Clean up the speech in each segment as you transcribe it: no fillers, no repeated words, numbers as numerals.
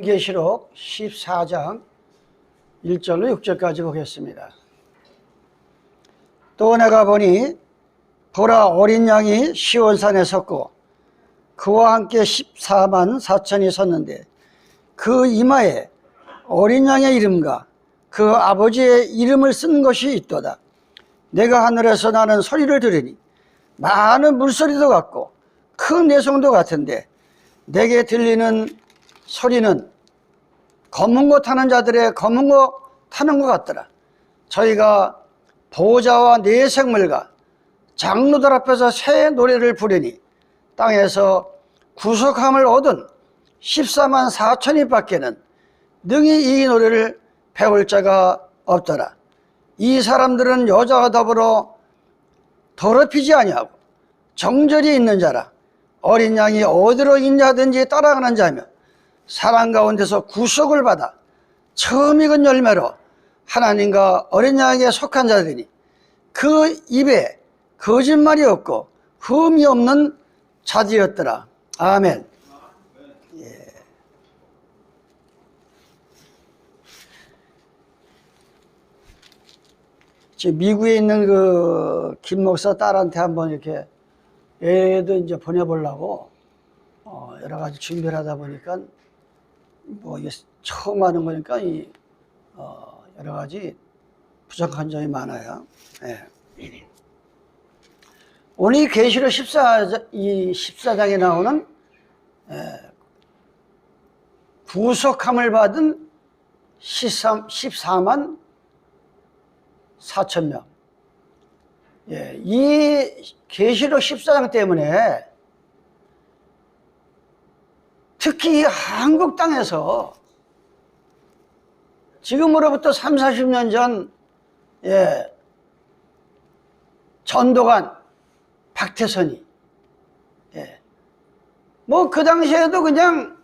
계시록 14장 1절로 6절까지 보겠습니다. 또 내가 보니 보라, 어린 양이 시온산에 섰고 그와 함께 14만 4천이 섰는데 그 이마에 어린 양의 이름과 그 아버지의 이름을 쓴 것이 있도다. 내가 하늘에서 나는 소리를 들으니 많은 물소리도 같고 큰 내성도 같은데 내게 들리는 소리는 검은 거 타는 자들의 검은 거 타는 것 같더라. 저희가 보호자와 네 생물과 장로들 앞에서 새 노래를 부르니 땅에서 구속함을 얻은 14만 4천이 밖에는 능히 이 노래를 배울 자가 없더라. 이 사람들은 여자와 더불어 더럽히지 아니하고 정절이 있는 자라. 어린 양이 어디로 인하든지 따라가는 자며 사람 가운데서 구속을 받아 처음 익은 열매로 하나님과 어린 양에게 속한 자들이니 그 입에 거짓말이 없고 흠이 없는 자들이었더라. 아멘. 예. 지금 미국에 있는 그 김 목사 딸한테 한번 이렇게 애도 이제 보내보려고 여러 가지 준비를 하다 보니까 뭐 이게 처음 하는 거니까 여러 가지 부족한 점이 많아요. 예. 오늘 계시록 14장에 나오는 구속함을 받은 14만 4천 명. 예, 이 계시록 14장 때문에 특히 한국 땅에서 지금으로부터 30, 40년 전 전도관 박태선이 뭐 그 당시에도 그냥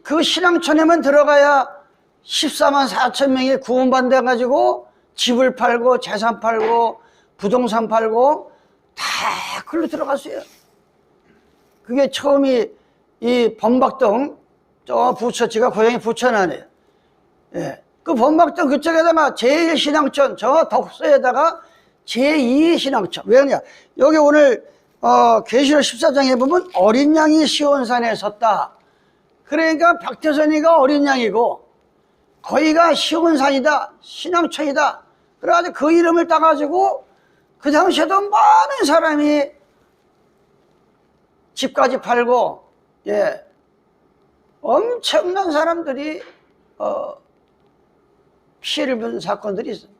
그 신앙촌에만 들어가야 14만 4천 명이 구원받아 가지고 집을 팔고 재산 팔고 부동산 팔고 다 글로 들어갔어요. 그게 처음이 이 범박동 저 부처지가 고향이 부천안이에요. 예. 그 범박동 그쪽에다가 제1신앙촌 저 덕소에다가 제2신앙촌. 왜 그러냐? 여기 오늘 계시록 14장에 보면 어린 양이 시온산에 섰다. 그러니까 박태선이가 어린 양이고 거기가 시온산이다, 신앙촌이다. 그래가지고 그 이름을 따가지고 그 당시에도 많은 사람이 집까지 팔고 엄청난 사람들이 피해를 본 사건들이 있어요.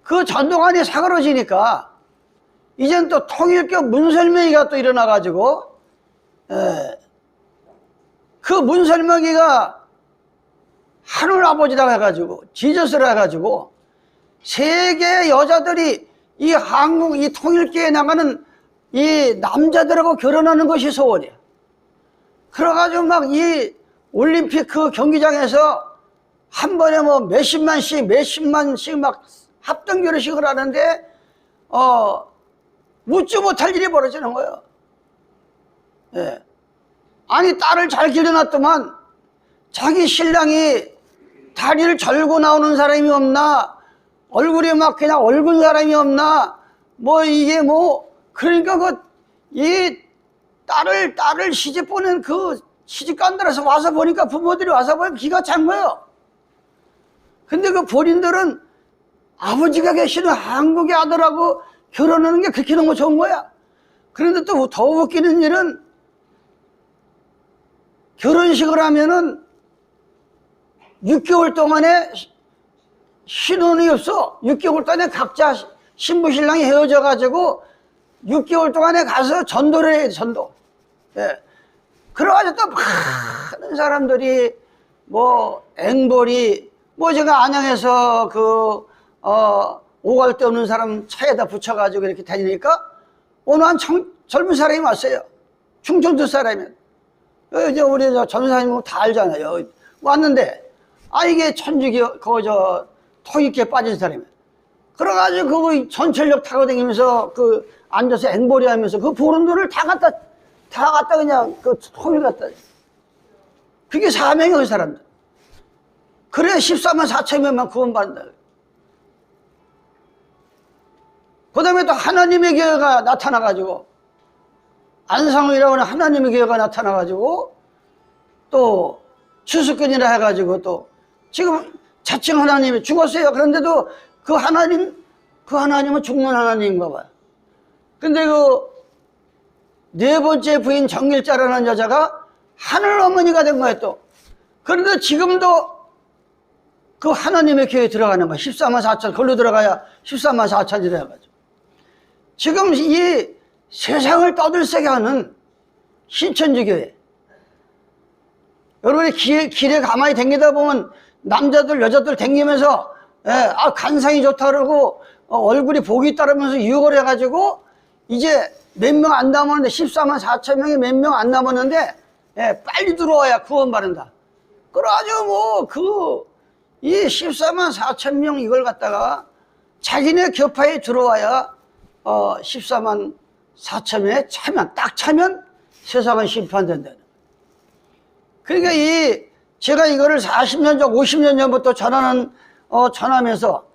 그 전동안이 사그러지니까 이젠 또 통일교 문설명이가 또 일어나가지고 그 문설명이가 하늘 아버지라고 해가지고 지저스라 해가지고 세계 여자들이 이 한국 이 통일교에 나가는 이 남자들하고 결혼하는 것이 소원이에요. 그래가지고 막 이 올림픽 그 경기장에서 한 번에 뭐 몇십만씩 막 합동 결혼식을 하는데 묻지 못할 일이 벌어지는 거예요. 예. 아니 딸을 잘 길러놨더만 자기 신랑이 다리를 절고 나오는 사람이 없나, 얼굴이 막 그냥 얽은 사람이 없나, 뭐 이게 뭐 그러니까 이 딸을 시집 보낸 그 시집간들에서 와서 보니까 부모들이 와서 보니까 기가 찬 거예요. 근데 그 본인들은 아버지가 계시는 한국의 아들하고 결혼하는 게 그렇게 너무 좋은 거야. 그런데 또 더 웃기는 일은 결혼식을 하면은 6개월 동안에 신혼이 없어. 6개월 동안에 각자 신부 신랑이 헤어져 가지고 6개월 동안에 가서 전도를 해야 돼, 전도. 예. 그래가지고 또 많은 사람들이 뭐 앵벌이 뭐 제가 안양에서 그 오갈 데 없는 사람 차에다 붙여가지고 이렇게 다니니까 어느 한 젊은 사람이 왔어요. 충청도 사람이. 이제 우리 전사님 다 알잖아요. 왔는데 이게 천주교 토익교에 빠진 사람이에요. 그래가지고 그 전철역 타고 다니면서 그 앉아서 앵벌이 하면서 그 보는 돈을 다 갖다 다 갖다 그냥 그 통일 갖다. 그게 사명이에요, 그 사람들. 그래 14만 4천 명만 구원받는다. 그 다음에 또 하나님의 교회가 나타나가지고, 안상이라고 하는 하나님의 교회가 나타나가지고, 또 추수꾼이라 해가지고, 또 지금 자칭 하나님이 죽었어요. 그런데도 그 하나님은 죽는 하나님인가 봐요. 근데 그 네 번째 부인 정일자라는 여자가 하늘 어머니가 된 거예요, 또. 그런데 지금도 그 하나님의 교회에 들어가는 거예요. 14만 4천, 걸로 들어가야 14만 4천이라 해가지고. 지금 이 세상을 떠들썩게 하는 신천지 교회. 여러분이 길에 가만히 다니다 보면 남자들, 여자들 다니면서, 간상이 좋다 그러고, 얼굴이 복이 있다면서 유혹을 해가지고, 이제 몇 명 안 남았는데, 14만 4천 명이 몇 명 안 남았는데, 빨리 들어와야 구원받는다. 그래가지고 이 14만 4천 명 이걸 갖다가 자기네 교파에 들어와야, 14만 4천 명에 딱 차면 세상은 심판된다. 그러니까 제가 이거를 40년 전, 50년 전부터 전하면서,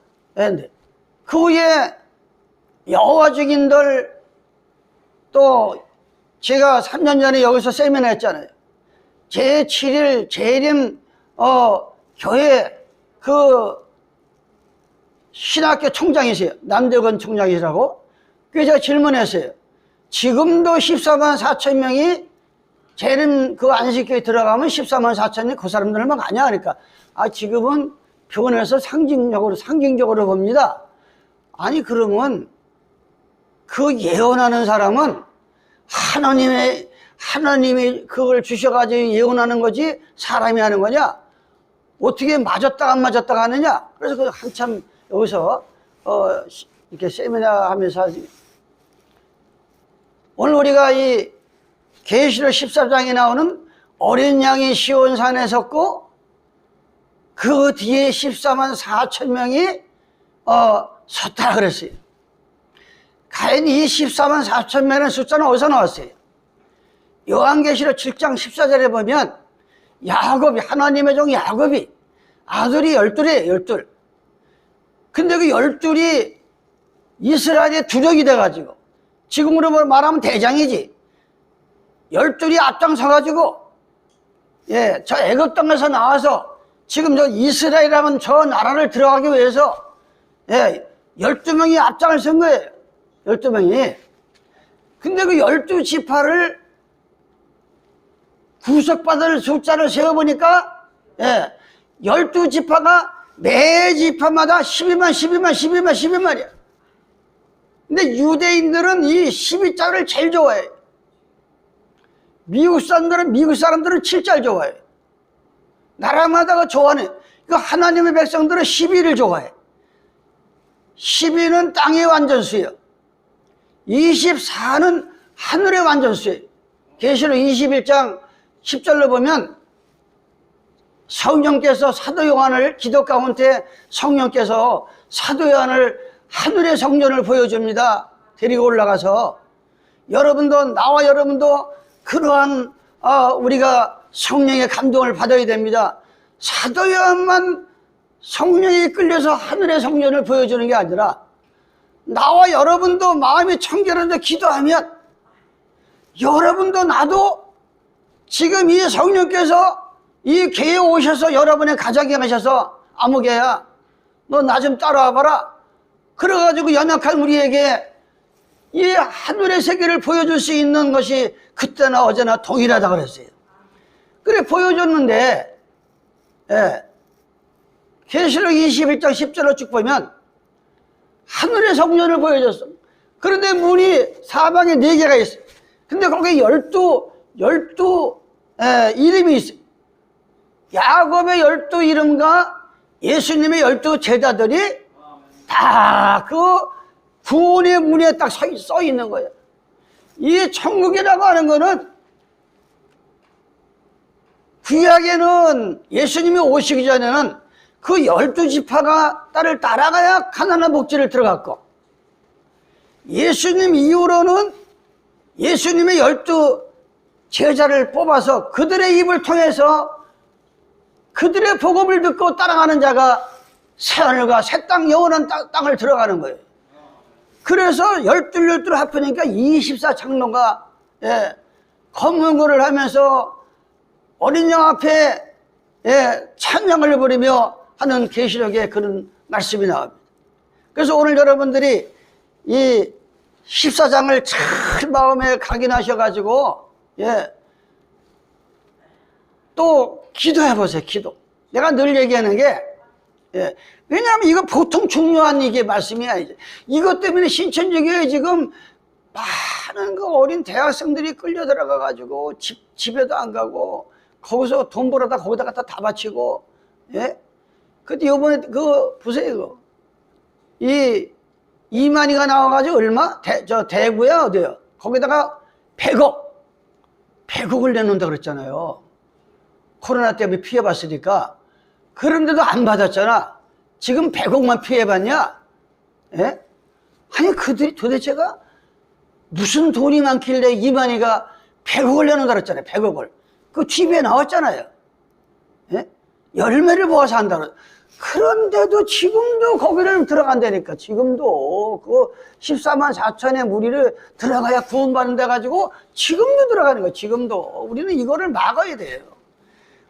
그 후에 여호와 증인들, 또 제가 3년 전에 여기서 세미나 했잖아요. 제7일 재림 교회 그 신학교 총장이세요. 남대건 총장이라고. 그래서 제가 질문했어요. 지금도 14만 4천 명이 재림 그 안식교에 들어가면 14만 4천이 그 사람들만 가냐? 그러니까 지금은 변해서 상징적으로 봅니다. 아니 그러면 그 예언하는 사람은 하나님이 그걸 주셔가지고 예언하는 거지 사람이 하는 거냐? 어떻게 맞았다 안 맞았다 하느냐? 그래서 그 한참 여기서 이렇게 세미나 하면서 오늘 우리가 이 계시록 14장에 나오는 어린 양이 시온산에 섰고 그 뒤에 14만 4천 명이 섰다 그랬어요. 과연 이 14만 4천 명의 숫자는 어디서 나왔어요? 요한계시록 7장 14절에 보면 하나님의 종 야곱이 아들이 12이에요. 12. 근데 그 12이 이스라엘의 두력이 돼가지고 지금으로 말하면 대장이지. 12이 앞장서가지고 저 애굽 땅에서 나와서 지금 저 이스라엘이라는 저 나라를 들어가기 위해서 12명이 앞장을 선 거예요. 12명이. 근데 그 12지파를 구속받을 숫자를 세어보니까 12지파가 매 지파마다 12만이야. 근데 유대인들은 이 12자를 제일 좋아해. 미국 사람들은 7자를 좋아해. 나라마다가 좋아하네. 그 하나님의 백성들은 12를 좋아해. 12는 땅의 완전수예요. 24는 하늘의 완전수예요. 계시록 21장 10절로 보면 성령께서 사도 요한을 기도 가운데 성령께서 사도 요한을 하늘의 성전을 보여줍니다. 데리고 올라가서 나와 여러분도 그러한 우리가 성령의 감동을 받아야 됩니다. 사도 요한만 성령에 끌려서 하늘의 성전을 보여주는 게 아니라 나와 여러분도 마음이 청결한데 기도하면 여러분도 나도 지금 이 성령께서 이 교회에 오셔서 여러분의 가정에 가셔서 아무개야 너 나 좀 따라와 봐라. 그래가지고 연약한 우리에게 이 하늘의 세계를 보여줄 수 있는 것이 그때나 어제나 동일하다 그랬어요. 그래 보여줬는데 계시록 21장 10절로 쭉 보면 하늘의 성전을 보여줬어. 그런데 문이 사방에 4개가 있어. 근데 거기에 12 이름이 있어. 야곱의 12 이름과 예수님의 12 제자들이 다 그 구원의 문에 딱 써 있는 거예요. 이 천국이라고 하는 거는 구약에는 예수님이 오시기 전에는 그 12지파가 딸을 따라가야 가나안 복지를 들어갔고 예수님 이후로는 예수님의 12 제자를 뽑아서 그들의 입을 통해서 그들의 복음을 듣고 따라가는 자가 새하늘과 새 땅 영원한 땅을 들어가는 거예요. 그래서 열둘 합하니까 24장로가 검은고를 하면서 어린 양 앞에 찬양을 부리며 하는 계시록에 그런 말씀이 나옵니다. 그래서 오늘 여러분들이 이 14장을 잘 마음에 각인하셔가지고 또 기도해 보세요. 기도. 내가 늘 얘기하는 게 왜냐하면 이거 보통 중요한 이게 말씀이 아니죠. 이것 때문에 신천지교에 지금 많은 그 어린 대학생들이 끌려 들어가 가지고 집에도 안 가고 거기서 돈 벌어다 거기다 갖다 다 바치고 근데 요번에 그 보세요. 이 이만희가 나와가지고 얼마? 대구야 어디요? 거기다가 100억을 내놓는다 그랬잖아요. 코로나 때문에 피해봤으니까. 그런데도 안 받았잖아. 지금 100억만 피해봤냐? 아니 그들이 도대체가 무슨 돈이 많길래 이만희가 100억을 내놓는다 그랬잖아요. 100억을. 그 TV에 나왔잖아요. 열매를 모아서 한다고. 그런데도 지금도 거기를 들어간다니까. 지금도 그 14만 4천의 무리를 들어가야 구원받는 데 가지고 지금도 들어가는 거예요. 지금도. 우리는 이거를 막아야 돼요.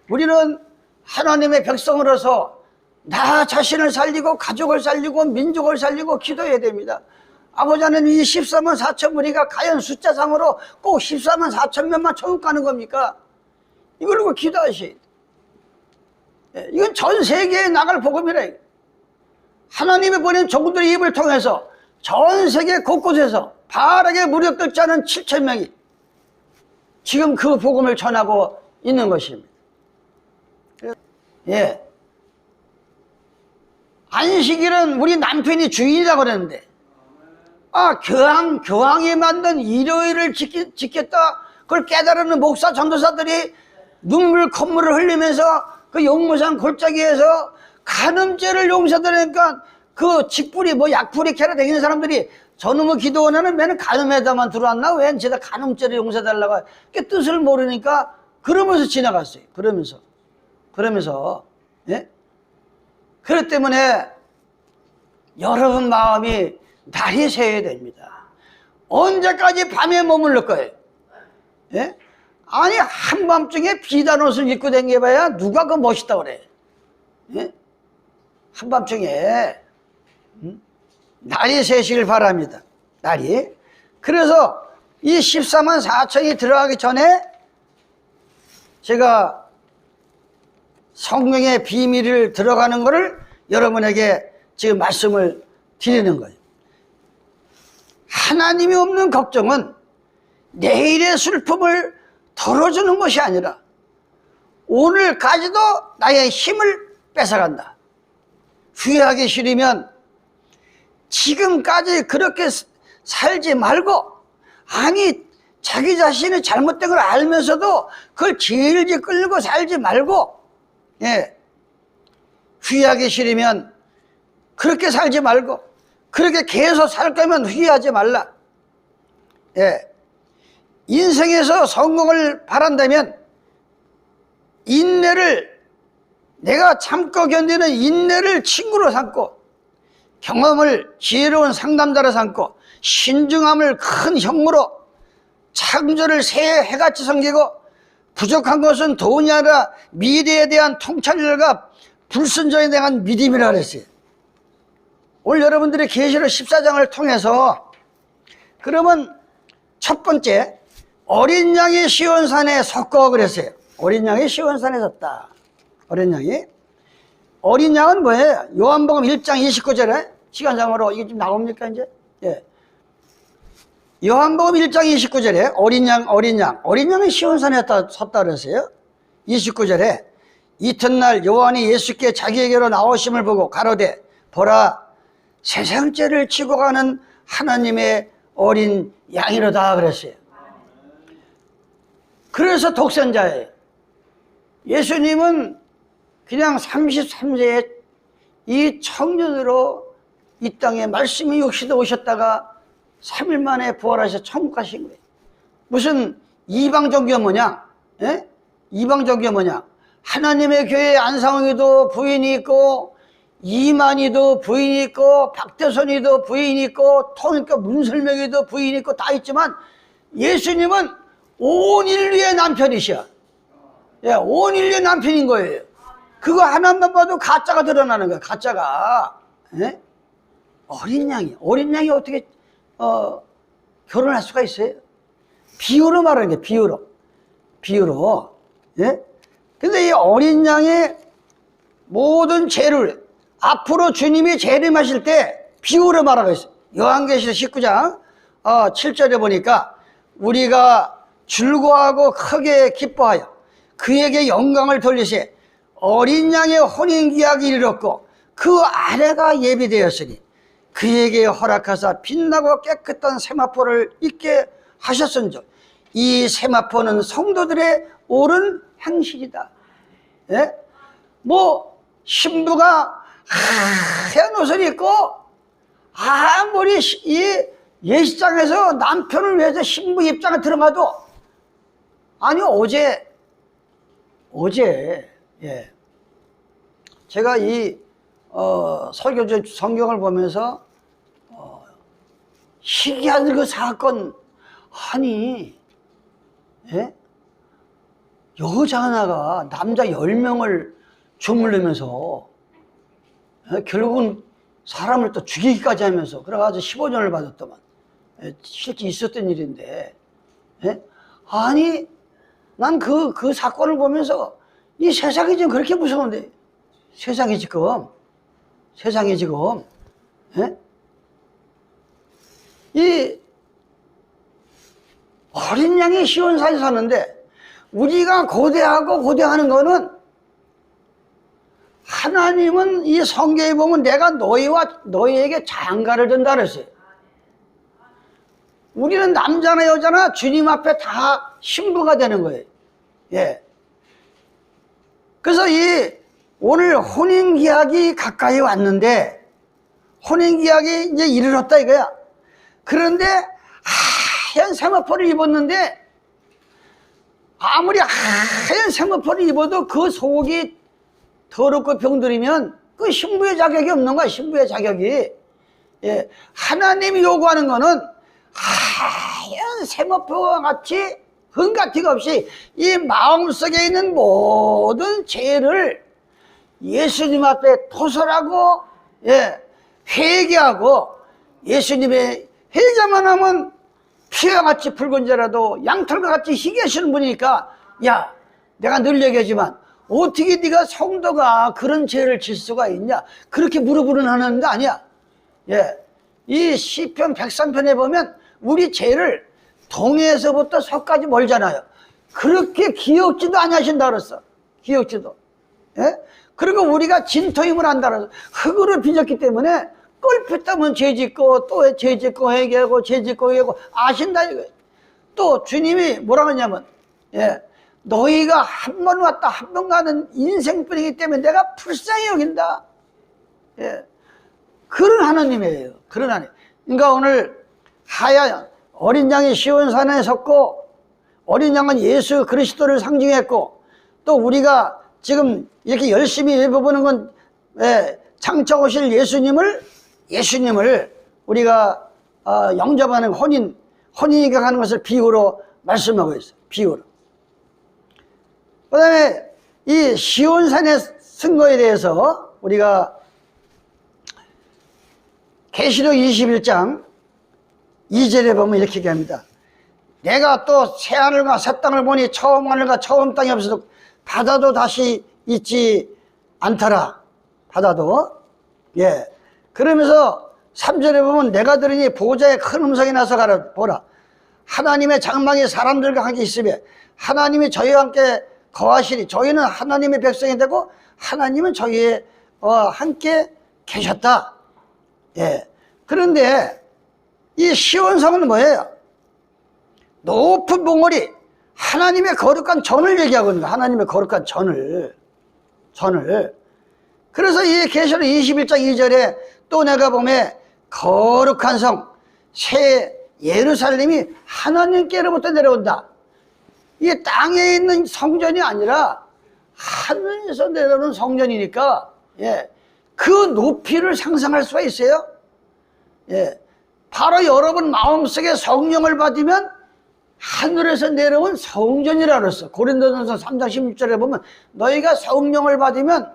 우리는 하나님의 백성으로서 나 자신을 살리고 가족을 살리고 민족을 살리고 기도해야 됩니다. 아버지 하나님, 이 14만 4천 무리가 과연 숫자상으로 꼭 14만 4천 명만 천국 가는 겁니까? 이걸 놓고 기도하셔야 돼요. 이건 전 세계에 나갈 복음이라. 하나님이 보낸 종들의 입을 통해서 전 세계 곳곳에서 바르게 무릎 꿇지 않은 7천 명이 지금 그 복음을 전하고 있는 것입니다. 안식일은 우리 남편이 주인이라고 그랬는데, 교황이 만든 일요일을 지켰다. 그걸 깨달은 목사, 전도사들이 콧물을 흘리면서 그 용무산 골짜기에서 간음죄를 용서되니까 그 직불이 약불이 캐러 다니는 사람들이 저놈의 기도원에는 맨날 간음에다만 들어왔나? 왜 제가 간음죄를 용서달라고 그 뜻을 모르니까 그러면서 지나갔어요. 그러면서 그렇기 때문에 여러분 마음이 날이 새야 됩니다. 언제까지 밤에 머물러 거예요? 아니 한밤중에 비단 옷을 입고 다녀봐야 누가 그 멋있다 그래. 한밤중에 날이 새시길 바랍니다. 날이. 그래서 이 14만 4천이 들어가기 전에 제가 성령의 비밀을 들어가는 것을 여러분에게 지금 말씀을 드리는 거예요. 하나님이 없는 걱정은 내일의 슬픔을 덜어주는 것이 아니라 오늘까지도 나의 힘을 뺏어간다. 후회하기 싫으면 지금까지 그렇게 살지 말고, 아니 자기 자신이 잘못된 걸 알면서도 그걸 질질 끌고 살지 말고, 후회하기 싫으면 그렇게 살지 말고, 그렇게 계속 살 거면 후회하지 말라. 인생에서 성공을 바란다면 인내를, 내가 참고 견디는 인내를 친구로 삼고, 경험을 지혜로운 상담자로 삼고, 신중함을 큰 형무로, 창조를 새 해같이 섬기고, 부족한 것은 돈이 아니라 미래에 대한 통찰력과 불순종에 대한 믿음이라고 그랬어요. 오늘 여러분들이 계시록 14장을 통해서, 그러면 첫 번째, 어린 양이 시온산에 섰고 그랬어요. 어린 양이 시온산에 섰다. 어린 양은 뭐예요? 요한복음 1장 29절에 시간상으로 이게 좀 나옵니까 이제? 요한복음 1장 29절에 어린 양이 시온산에 섰다 그랬어요. 29절에 이튿날 요한이 예수께 자기에게로 나오심을 보고 가로되 보라, 세상죄를 지고 가는 하나님의 어린 양이로다 그랬어요. 그래서 독생자예요. 예수님은 그냥 33세에 이 청년으로 이 땅에 말씀이 육신에 오셨다가 3일 만에 부활하셔서 천국 가신 거예요. 무슨 이방 종교가 뭐냐? 예? 이방 종교가 뭐냐? 하나님의 교회 안상홍이도 부인이 있고, 이만희도 부인이 있고, 박대선이도 부인이 있고, 통일교 문설명이도 부인이 있고 다 있지만 예수님은 온 인류의 남편이셔. 예, 온 인류의 남편인 거예요. 그거 하나만 봐도 가짜가 드러나는 거야. 가짜가. 예? 어린 양이 어떻게 결혼할 수가 있어요? 비유로 말하는 게 비유로. 예? 근데 이 어린 양의 모든 죄를 앞으로 주님이 재림하실 때 비유로 말하고 있어요. 요한계시록 19장 7절에 보니까 우리가 즐거워하고 크게 기뻐하여 그에게 영광을 돌리세 어린 양의 혼인기약이 이르렀고 그 아내가 예비되었으니 그에게 허락하사 빛나고 깨끗한 세마포를 입게 하셨은즉 이 세마포는 성도들의 옳은 행실이다. 예? 뭐 신부가 하얀 옷을 입고 아무리 이 예식장에서 남편을 위해서 신부 입장에 들어가도 아니 어제 예. 제가 이 설교제 성경을 보면서 희귀한 그 사건 아니 예? 여자 하나가 남자 10명을 주물르면서 예? 결국은 사람을 또 죽이기까지 하면서 그래가지고 15년을 받았더만 예? 실제 있었던 일인데 예? 아니 난 그 사건을 보면서 이 세상이 지금 그렇게 무서운데 세상이 지금 예? 이 어린 양이 시온산에 사는데 우리가 고대하는 거는 하나님은 이 성경에 보면 내가 너희에게 장가를 든다 그랬어요. 우리는 남자나 여자나 주님 앞에 다 신부가 되는 거예요. 예. 그래서 오늘 혼인기약이 가까이 왔는데 혼인기약이 이제 이르렀다 이거야. 그런데 하얀 세마포를 입었는데 아무리 하얀 세마포를 입어도 그 속이 더럽고 병들이면 그 신부의 자격이 없는 거야. 신부의 자격이. 예. 하나님이 요구하는 거는 하얀 세마포와 같이 흥가티가 없이 이 마음속에 있는 모든 죄를 예수님 앞에 토설하고 예, 회개하고 예수님의 회개만 하면 피와 같이 붉은 자라도 양털과 같이 희게 하시는 분이니까 야 내가 늘 얘기하지만 어떻게 네가 성도가 그런 죄를 질 수가 있냐 그렇게 무릎을 하는 거 아니야. 예, 이 시편 103편에 보면 우리 죄를 동해에서부터 서까지 멀잖아요. 그렇게 기억지도 아니하신다 그랬어. 기억지도. 예? 그리고 우리가 진토임을 한다 그래서 흙으로 빚었기 때문에 꼴핏 하면 죄짓고 또 죄짓고 회개하고 죄짓고 회개하고 아신다 이거예요. 또 주님이 뭐라 그러냐면 예, 너희가 한 번 왔다 한 번 가는 인생뿐이기 때문에 내가 불쌍히 여긴다. 예. 그런 하나님이에요. 그런 하나님. 그러니까 오늘 하얀 어린 양이 시온산에 섰고 어린 양은 예수 그리스도를 상징했고 또 우리가 지금 이렇게 열심히 읽어보는 건 장차 오실 예수님을 우리가 영접하는 혼인이 가는 것을 비유로 말씀하고 있어요. 비유로. 그 다음에 이 시온산에 쓴 거에 대해서 우리가 계시록 21장 2절에 보면 이렇게 얘기합니다. 내가 또 새하늘과 새 땅을 보니 처음 하늘과 처음 땅이 없어도 바다도 다시 있지 않더라. 바다도. 예. 그러면서 3절에 보면 내가 들으니 보호자의 큰 음성이 나서 가라 보라. 하나님의 장막이 사람들과 함께 있으며 하나님이 저희와 함께 거하시니 저희는 하나님의 백성이 되고 하나님은 저희와 함께 계셨다. 예. 그런데 이 시온성은 뭐예요? 높은 봉우리, 하나님의 거룩한 전을 얘기하고 있는 거예요. 하나님의 거룩한 전을. 그래서 이 계시록 21장 2절에 또 내가 보면 거룩한 성, 새 예루살렘이 하나님께로부터 내려온다. 이게 땅에 있는 성전이 아니라 하늘에서 내려오는 성전이니까, 예, 그 높이를 상상할 수가 있어요. 예, 바로 여러분 마음속에 성령을 받으면 하늘에서 내려온 성전이라 그랬어. 고린도전서 3장 16절에 보면 너희가 성령을 받으면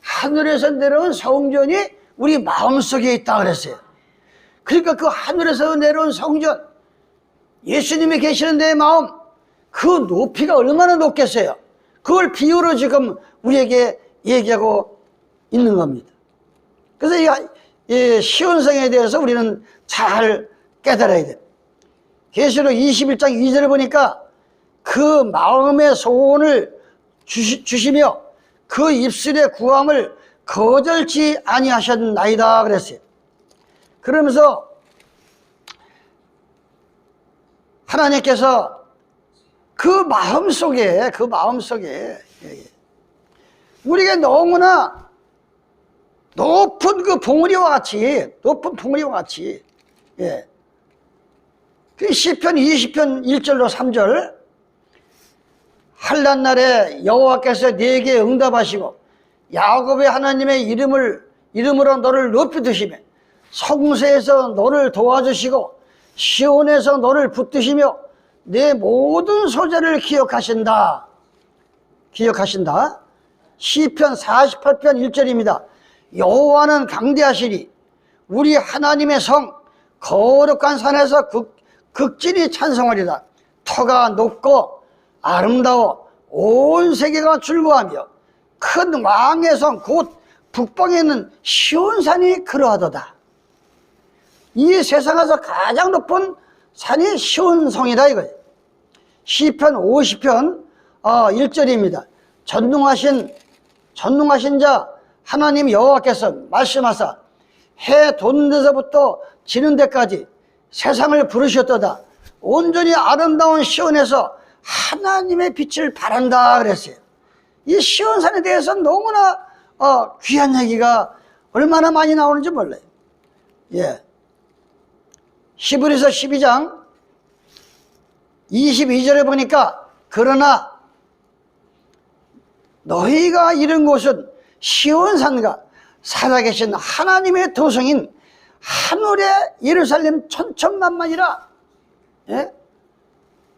하늘에서 내려온 성전이 우리 마음속에 있다 그랬어요. 그러니까 그 하늘에서 내려온 성전, 예수님이 계시는 내 마음, 그 높이가 얼마나 높겠어요. 그걸 비유로 지금 우리에게 얘기하고 있는 겁니다. 그래서 이 시온성에 대해서 우리는 잘 깨달아야 돼요. 계시록 21장 2절에 보니까 그 마음의 소원을 주시며 그 입술의 구함을 거절치 아니하셨나이다 그랬어요. 그러면서 하나님께서 그 마음속에 우리가 너무나 높은 그 봉우리와 같이, 예. 그 시편 20편 1절로 3절, 한란 날에 여호와께서 네게 응답하시고 야곱의 하나님의 이름으로 너를 높이 드시며 성세에서 너를 도와주시고 시온에서 너를 붙드시며 내 모든 소재를 기억하신다. 시편 48편 1절입니다. 여호와는 강대하시니 우리 하나님의 성 거룩한 산에서 극진히 찬송하리다. 터가 높고 아름다워 온 세계가 즐거워하며 큰 왕의 성 곧 북방에 있는 시온산이 그러하도다. 이 세상에서 가장 높은 산이 시온성이다 이거예요. 시편 50편 1절입니다. 전능하신 자 하나님 여호와께서 말씀하사 해 돋는 데서부터 지는 데까지 세상을 부르셨도다. 온전히 아름다운 시온에서 하나님의 빛을 발한다 그랬어요. 이 시온산에 대해서 너무나 귀한 얘기가 얼마나 많이 나오는지 몰라요. 예. 히브리서 12장 22절에 보니까 그러나 너희가 이른 곳은 시온산과 살아계신 하나님의 도성인 하늘의 예루살렘 천천만만이라. 예?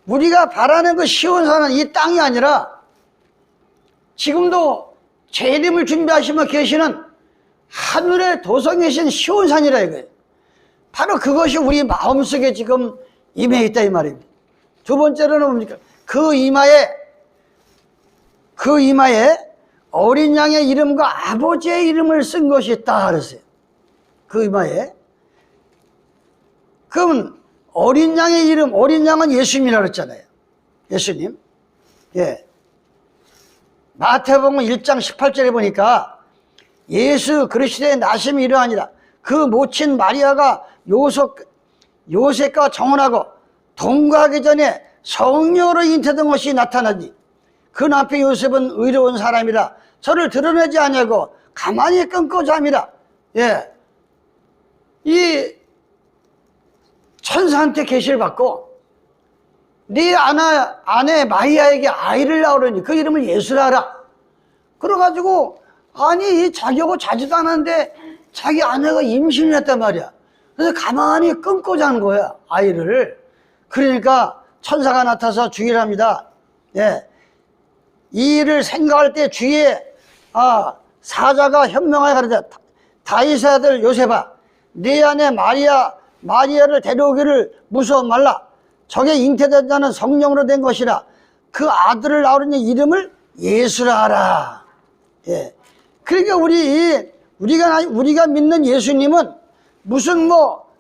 우리가 바라는 그 시온산은 이 땅이 아니라 지금도 재림을 준비하시며 계시는 하늘의 도성이신 시온산이라 이거예요. 바로 그것이 우리 마음속에 지금 임해 있다 이 말입니다. 두 번째로는 뭡니까? 그 이마에 어린 양의 이름과 아버지의 이름을 쓴 것이 있다 그랬어요. 그 이마에. 그러면 어린 양의 이름, 어린 양은 예수님이라고 그랬잖아요. 예수님. 예. 마태복음 1장 18절에 보니까 예수 그리스도의 나심이 이러하니라. 그 모친 마리아가 요셉과 정혼하고 동거하기 전에 성령으로 잉태된 것이 나타나니 그 남편 요셉은 의로운 사람이라 저를 드러내지 아니하고 가만히 끊고 잠이라. 예. 이 천사한테 계시를 받고 네 아내 마리아에게 아이를 낳으려니 그 이름을 예수라 하라. 그래가지고 아니 자기하고 자지도 않았는데 자기 아내가 임신을 했단 말이야. 그래서 가만히 끊고 자는 거야 아이를. 그러니까 천사가 나타나서 주의를 합니다. 예. 이 일을 생각할 때 주위에 사자가 현명하게 가르쳐 다윗의 아들 요셉아 네 아내 마리아를 데려오기를 무서워 말라. 저게 잉태된 자는 성령으로 된 것이라 그 아들을 낳으려니 이름을 예수라 하라. 예. 그러니까 우리가 믿는 예수님은 무슨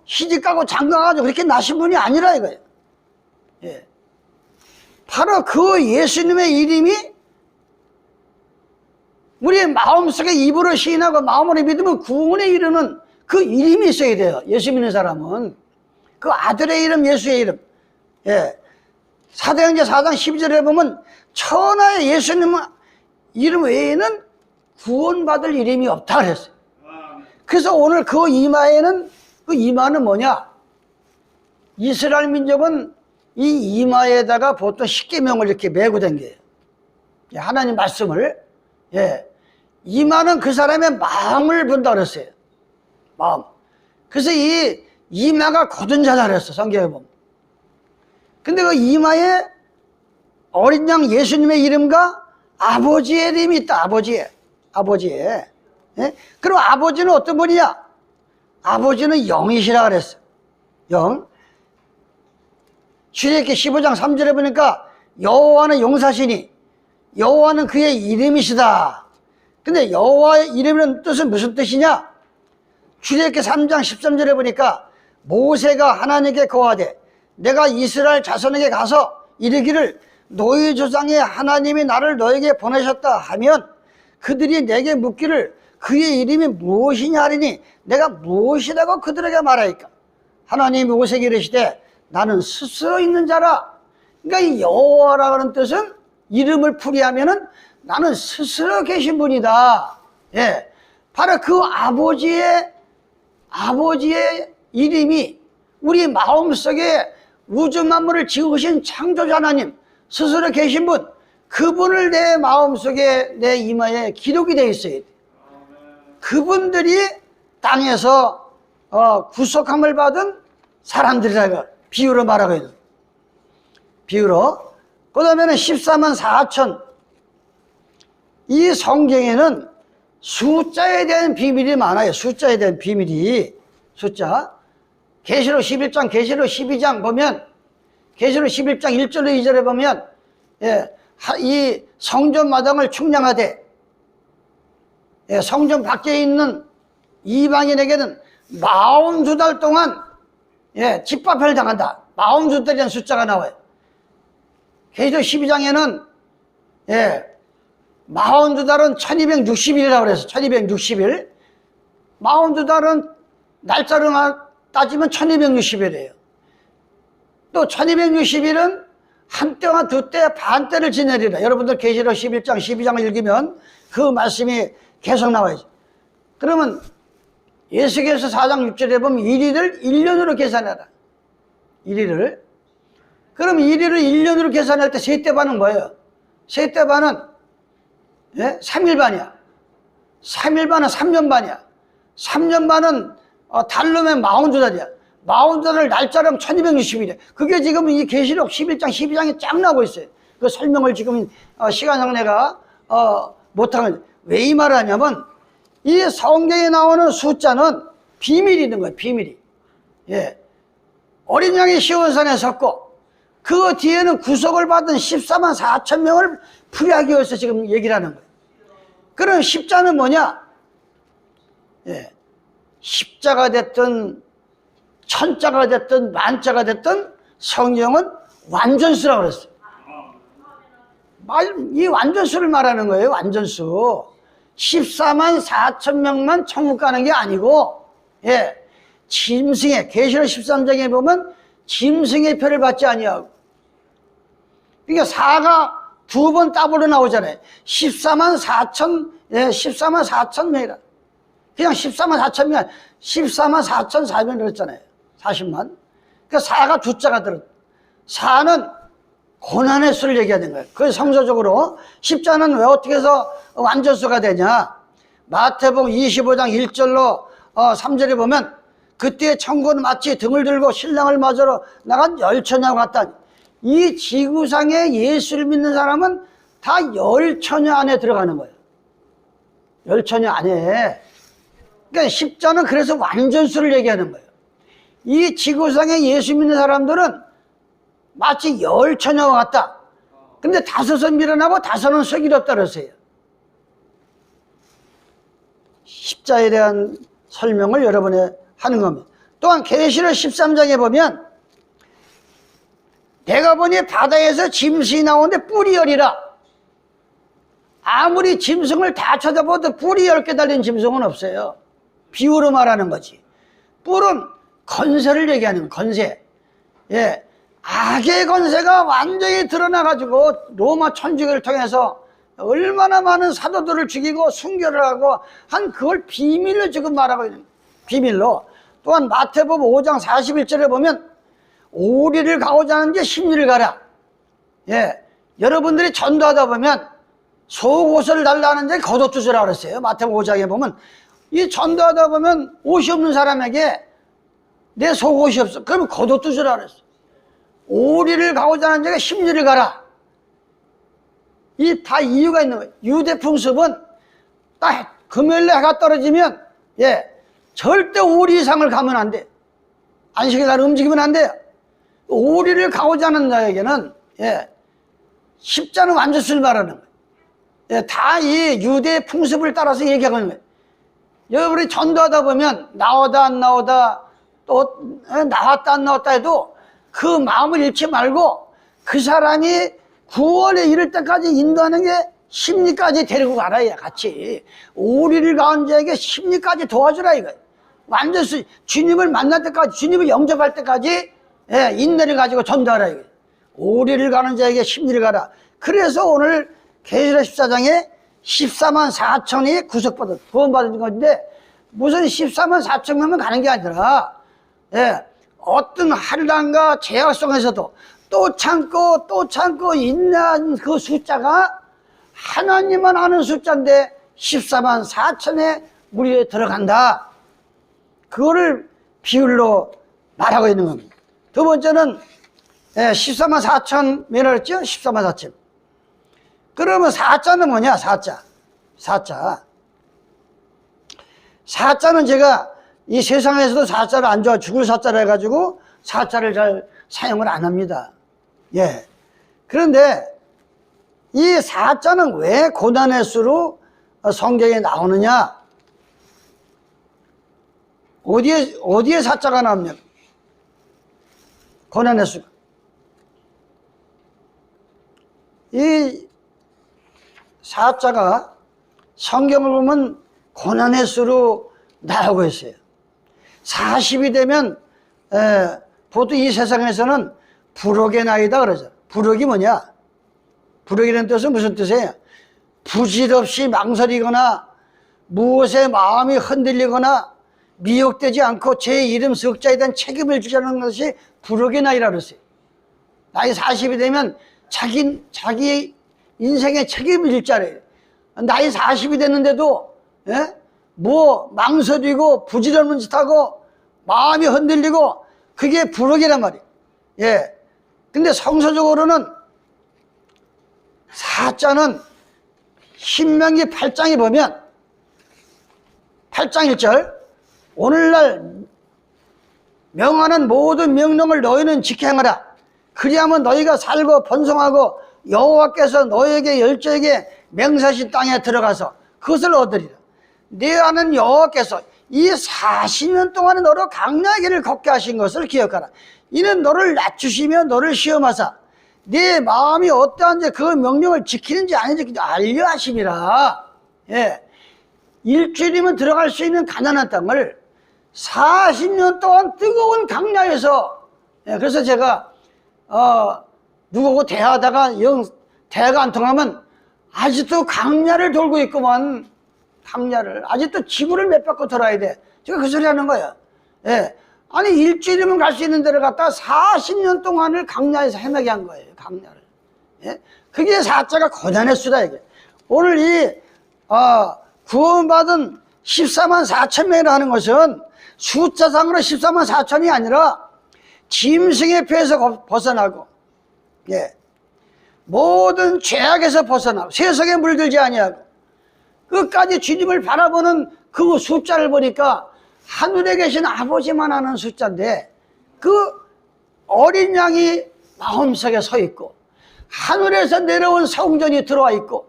시집가고 장가가지고 그렇게 나신 분이 아니라 이거예요. 예. 바로 그 예수님의 이름이 우리의 마음속에 입으로 시인하고 마음으로 믿으면 구원에 이르는 그 이름이 있어야 돼요. 예수 믿는 사람은. 그 아들의 이름, 예수의 이름. 예. 사도행전 4장 12절에 보면 천하의 예수님 이름 외에는 구원받을 이름이 없다 그랬어요. 그래서 오늘 그 이마는 뭐냐? 이스라엘 민족은 이 이마에다가 보통 십계명을 이렇게 메고 댕겨요. 하나님 말씀을. 예. 이마는 그 사람의 마음을 본다 그랬어요. 마음. 그래서 이 이마가 굳은 자다 그랬어, 성경에 보면. 근데 그 이마에 어린 양 예수님의 이름과 아버지의 이름이 있다. 아버지의. 예? 그럼 아버지는 어떤 분이냐? 아버지는 영이시라 그랬어. 영. 출애굽기 15장 3절에 보니까 여호와는 용사시니 여호와는 그의 이름이시다. 근데 여호와의 이름이라는 뜻은 무슨 뜻이냐? 출애굽기 3장 13절에 보니까 모세가 하나님께 거하되 내가 이스라엘 자손에게 가서 이르기를 너희 조상의 하나님이 나를 너에게 보내셨다 하면 그들이 내게 묻기를 그의 이름이 무엇이냐 하리니 내가 무엇이라고 그들에게 말하니까 하나님이 모세에게 이르시되 나는 스스로 있는 자라. 그러니까 이 여호와라고 하는 뜻은 이름을 풀이하면은 나는 스스로 계신 분이다. 예. 바로 그 아버지의 이름이 우리 마음속에 우주 만물을 지으신 창조자 하나님 스스로 계신 분, 그분을 내 마음속에 내 이마에 기록이 되어 있어야 돼. 그분들이 땅에서 구속함을 받은 사람들이라고 비유로 말하고 있는 비유로. 그 다음에는 14만 4천. 이 성경에는 숫자에 대한 비밀이 많아요. 숫자에 대한 비밀이. 숫자. 계시록 11장, 계시록 12장 보면, 계시록 11장 1절로 2절에 보면, 예, 이 성전 마당을 측량하되, 예, 성전 밖에 있는 이방인에게는 42달 동안, 예, 집밥을 당한다. 42달이라는 숫자가 나와요. 계시록 12장에는, 예, 42달은 1260일이라고 그래서 1260일. 42달은 날짜로 따지면 1260일이에요. 또 1260일은 한 때와 두 때 반 때를 지내리라. 여러분들 계시록 11장 12장을 읽으면 그 말씀이 계속 나와야죠. 그러면 예수께서 4장 6절에 보면 1일을 1년으로 계산해라. 1일을. 그럼 1일을 1년으로 계산할 때 세때 반은 뭐예요? 세때 반은, 예? 3일 반이야. 3일 반은 3년 반이야. 3년 반은 달로면 42달이야. 42달을 날짜로 1260일이야. 그게 지금 이 계시록 11장 12장에 쫙 나오고 있어요. 그 설명을 지금 시간상 내가 못하면. 왜 이 말을 하냐면 이 성경에 나오는 숫자는 비밀이 있는 거예요. 비밀이. 예. 어린 양이 시온산에 섰고 그 뒤에는 구속을 받은 14만 4천 명을 풀이하기 위해서 지금 얘기를 하는 거예요. 그럼 십자는 뭐냐? 예. 십자가 됐든 천자가 됐든 만자가 됐든 성경은 완전수라고 그랬어요. 이 완전수를 말하는 거예요. 완전수. 14만 4천 명만 천국 가는 게 아니고, 예, 짐승의, 계시록 13장에 보면 짐승의 표를 받지 아니하고, 그러니까 4가 두 번 더블로 나오잖아요. 14만 4천, 예, 14만 4천 명이라. 그냥 14만 4천 명, 14만 4천 4명 그랬잖아요. 40만. 그러니까 4가 두 자가 들었. 4는 고난의 수를 얘기하는 거예요. 그래서 성서적으로 십자는 왜 어떻게 해서 완전수가 되냐? 마태복음 25장 1절로 3절에 보면 그때 천국은 마치 등을 들고 신랑을 맞으러 나간 열처녀와 같다. 이 지구상에 예수를 믿는 사람은 다 열처녀 안에 들어가는 거예요. 열처녀 안에. 그러니까 십자는 그래서 완전수를 얘기하는 거예요. 이 지구상에 예수 믿는 사람들은 마치 열처녀와 같다. 근데 다섯은 미련하고 다섯은 슬기롭다 그랬어요. 십자에 대한 설명을 여러분이 하는 겁니다. 또한 계시록 13장에 보면 내가 보니 바다에서 짐승이 나오는데 뿔이 열이라. 아무리 짐승을 다 찾아봐도 뿔이 10개 달린 짐승은 없어요. 비유로 말하는 거지. 뿔은 건세를 얘기하는 거예요. 건세. 예. 악의 건세가 완전히 드러나가지고 로마 천주교를 통해서 얼마나 많은 사도들을 죽이고 순교를 하고 한 그걸 비밀로 지금 말하고 있는 거예요. 비밀로. 또한 마태복음 5장 41절에 보면 오리를 가고자 하는데 십리를 가라. 예, 여러분들이 전도하다 보면 속옷을 달라는데 겉옷주시라고 그랬어요. 마태복음 5장에 보면 이 전도하다 보면 옷이 없는 사람에게 내 속옷이 없어. 그러면 겉옷주시라고 그랬어요. 오리를 가고자 하는 자가 십리를 가라. 이 다 이유가 있는 거예요. 유대 풍습은 딱 금요일에 해가 떨어지면 절대 오리 이상을 가면 안 돼. 안식일 날 움직이면 안 돼요. 오리를 가고자 하는 자에게는 십자는 완전수를 말하는 거예요. 다 이 유대 풍습을 따라서 얘기하는 거예요. 여러분이 전도하다 보면 나오다 안 나오다 또 나왔다 안 나왔다 해도 그 마음을 잃지 말고 그 사람이 구원에 이를 때까지 인도하는 게 십리까지 데리고 가라. 같이 오리를 가은 자에게 십리까지 도와주라 이거예요. 완전히 주님을 만날 때까지, 주님을 영접할 때까지 인내를 가지고 전도하라 이거예요. 오리를 가는 자에게 십리를 가라. 그래서 오늘 계시록 14장에 14만 4천이 구속받은 구원받은 건데 무슨 14만 4천 명만 가는 게 아니라 어떤 한란과 제약 속에서도 또 참고 인내한 그 숫자가 하나님만 아는 숫자인데 14만 4천의 무리에 들어간다. 그거를 비율로 말하고 있는 겁니다. 두 번째는 14만 4천 면을 했죠? 14만 4천. 그러면 4자는 뭐냐? 4자. 4자는 제가 이 세상에서도 4자를 안 좋아 죽을 4자를 해가지고 4자를 잘 사용을 안 합니다. 그런데 이 4자는 왜 고난의 수로 성경에 나오느냐? 어디에 4자가 나옵니까? 고난의 수가. 이 4자가 성경을 보면 고난의 수로 나오고 있어요. 40이 되면 보통 이 세상에서는 부록의 나이다 그러죠. 부록이 뭐냐? 부록이라는 뜻은 무슨 뜻이에요? 부질없이 망설이거나 무엇에 마음이 흔들리거나 미혹되지 않고 제 이름 석자에 대한 책임을 지자는 것이 부록의 나이라고 그랬어요. 나이 40이 되면 자기 인생의 책임을 질 자래요. 나이 40이 됐는데도 뭐 망설이고 부질없는 짓하고 마음이 흔들리고 그게 부록이란 말이에요. 근데 성서적으로는 4자는 신명기 8장에 보면 8장 1절 오늘날 명하는 모든 명령을 너희는 지켜 행하라. 그리하면 너희가 살고 번성하고 여호와께서 너희에게 열조에게 맹세하신 땅에 들어가서 그것을 얻으리라. 내 아는 여호와께서 이 40년 동안에 너로 강야의 길을 걷게 하신 것을 기억하라. 이는 너를 낮추시며 너를 시험하사 네 마음이 어떠한지 그 명령을 지키는지 아닌지 알려 하심이라. 일주일이면 들어갈 수 있는 가난한 땅을 40년 동안 뜨거운 강야에서 그래서 제가 누구하고 대화하다가 대화가 안 통하면 아직도 강야를 돌고 있구만. 강야를 아직도 지구를 몇 바퀴 돌아야 돼. 제가 그 소리 하는 거예요. 아니 일주일이면 갈 수 있는 데를 갖다 40년 동안을 강야에서 헤매게 한 거예요. 강야를. 그게 4자가 고난의 수다 이게. 오늘 이 구원받은 14만 4천 명이라 하는 것은 숫자상으로 14만 4천이 아니라 짐승의 폐에서 벗어나고 모든 죄악에서 벗어나고 세상에 물들지 아니하고 끝까지 주님을 바라보는 그 숫자를 보니까 하늘에 계신 아버지만 아는 숫자인데 그 어린 양이 마음속에 서 있고 하늘에서 내려온 성전이 들어와 있고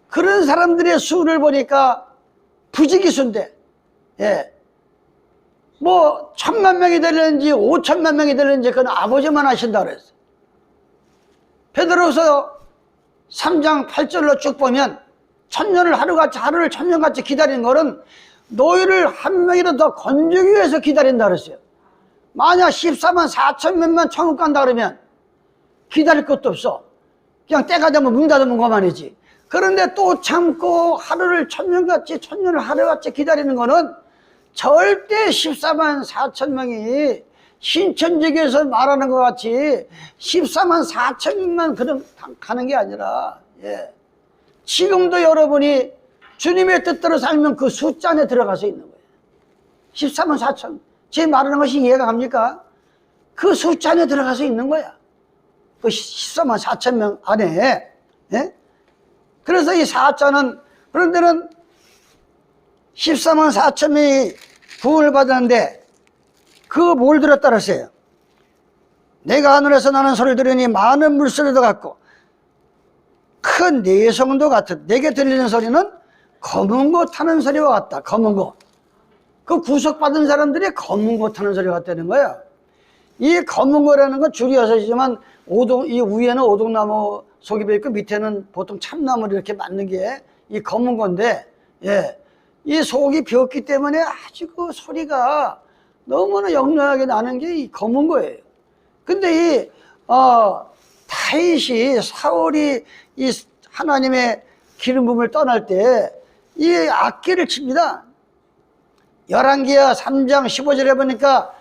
그런 사람들의 수를 보니까 부지기수인데 뭐 1000만 명이 되는지 5천만 명이 되는지 그건 아버지만 아신다 그랬어요. 베드로서 3장 8절로 쭉 보면 천년을 하루를 천년같이 기다리는 거는 너희를 한 명이라도 더 건지기 위해서 기다린다 그랬어요. 만약 14만 4천 명만 천국 간다 그러면 기다릴 것도 없어. 그냥 때가 되면 문 닫으면 그만이지. 그런데 또 참고 하루를 천년을 하루같이 기다리는 거는 절대 14만 4천 명이 신천지교에서 말하는 것 같이 14만 4천만 그런 가는 게 아니라, 예. 지금도 여러분이 주님의 뜻대로 살면 그 숫자 안에 들어가서 있는 거예요. 14만 4천. 제 말하는 것이 이해가 갑니까? 그 숫자 안에 들어가서 있는 거야. 그 14만 4천 명 안에. 예? 그래서 이 4자는, 그런 데는 14만 4천 명이 구원을 받았는데, 그 뭘 들었다 그랬어요? 내가 하늘에서 나는 소리를 들으니 많은 물소리도 같고 큰 내성도 같은, 내게 들리는 소리는 검은 거 타는 소리와 같다. 검은 거. 그 구속받은 사람들이 검은 거 타는 소리 같다는 거예요. 이 검은 거라는 건 줄이어서지만 이 위에는 오동나무 속이 베있고 밑에는 보통 참나무를 이렇게 맞는 게 이 검은 건데, 예. 이 속이 비었기 때문에 아주 그 소리가 너무나 영롱하게 나는 게 이 검은 거예요. 근데 다윗이, 사울이 이 하나님의 기름 부음을 떠날 때 이 악기를 칩니다. 열왕기하 3장 15절에 보니까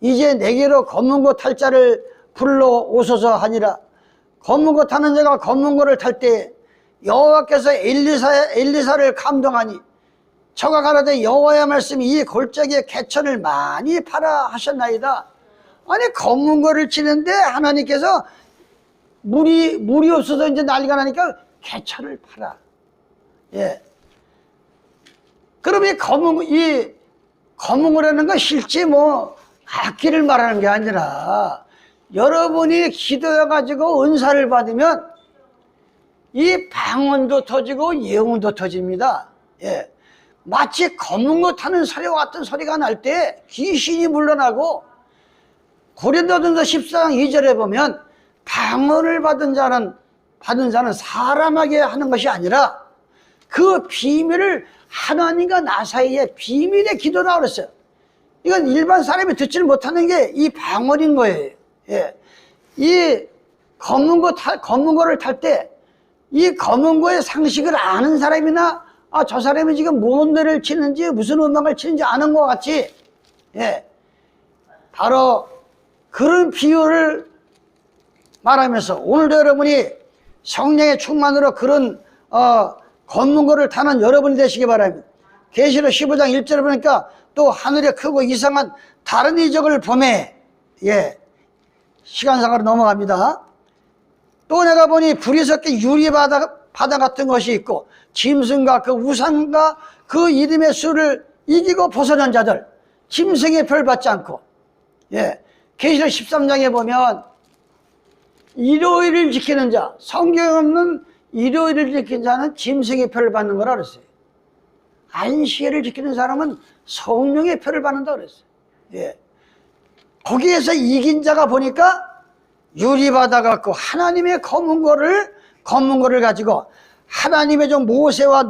이제 내게로 검은 거 탈 자를 불러오소서 하니라. 검은 거 타는 자가 검은 거를 탈 때 여호와께서 엘리사를 감동하니 저가 가라되 여호와의 말씀이 이 골짜기에 개천을 많이 파라 하셨나이다. 아니 검은 거를 치는데 하나님께서 물이 없어서 이제 난리가 나니까 개천을 파라. 예. 그럼 이 검은 거라는 건 실제 뭐 악기를 말하는 게 아니라 여러분이 기도해가지고 은사를 받으면 이 방언도 터지고 예언도 터집니다. 예. 마치 검은 거 타는 소리와 같은 소리가 날 때 귀신이 물러나고, 고린도전서 14장 2절에 보면 방언을 받은 자는 사람에게 하는 것이 아니라 그 비밀을 하나님과 나 사이에 비밀의 기도라고 그랬어요. 이건 일반 사람이 듣지를 못하는 게 이 방언인 거예요. 예. 이 검은 거를 탈 때 이 검은 거의 상식을 아는 사람이나 저 사람이 지금 뭔 노래를 치는지 무슨 음악을 치는지 아는 것 같이, 예. 바로 그런 비유를 말하면서 오늘도 여러분이 성령의 충만으로 그런 검은 거를 타는 여러분이 되시기 바랍니다. 계시록 15장 1절에 보니까 또 하늘에 크고 이상한 다른 이적을 보매, 예. 시간상으로 넘어갑니다. 또 내가 보니 불이 섞인 유리바다 같은 것이 있고 짐승과 그 우상과 그 이름의 수를 이기고 벗어난 자들, 짐승의 표를 받지 않고, 예. 계시록 13장에 보면 일요일을 지키는 자, 성경에 없는 일요일을 지키는 자는 짐승의 표를 받는 거라 그랬어요. 안식일을 지키는 사람은 성령의 표를 받는다 그랬어요. 예. 거기에서 이긴 자가 보니까 유리바다 같고 하나님의 검은 거를 가지고 하나님의 종 모세와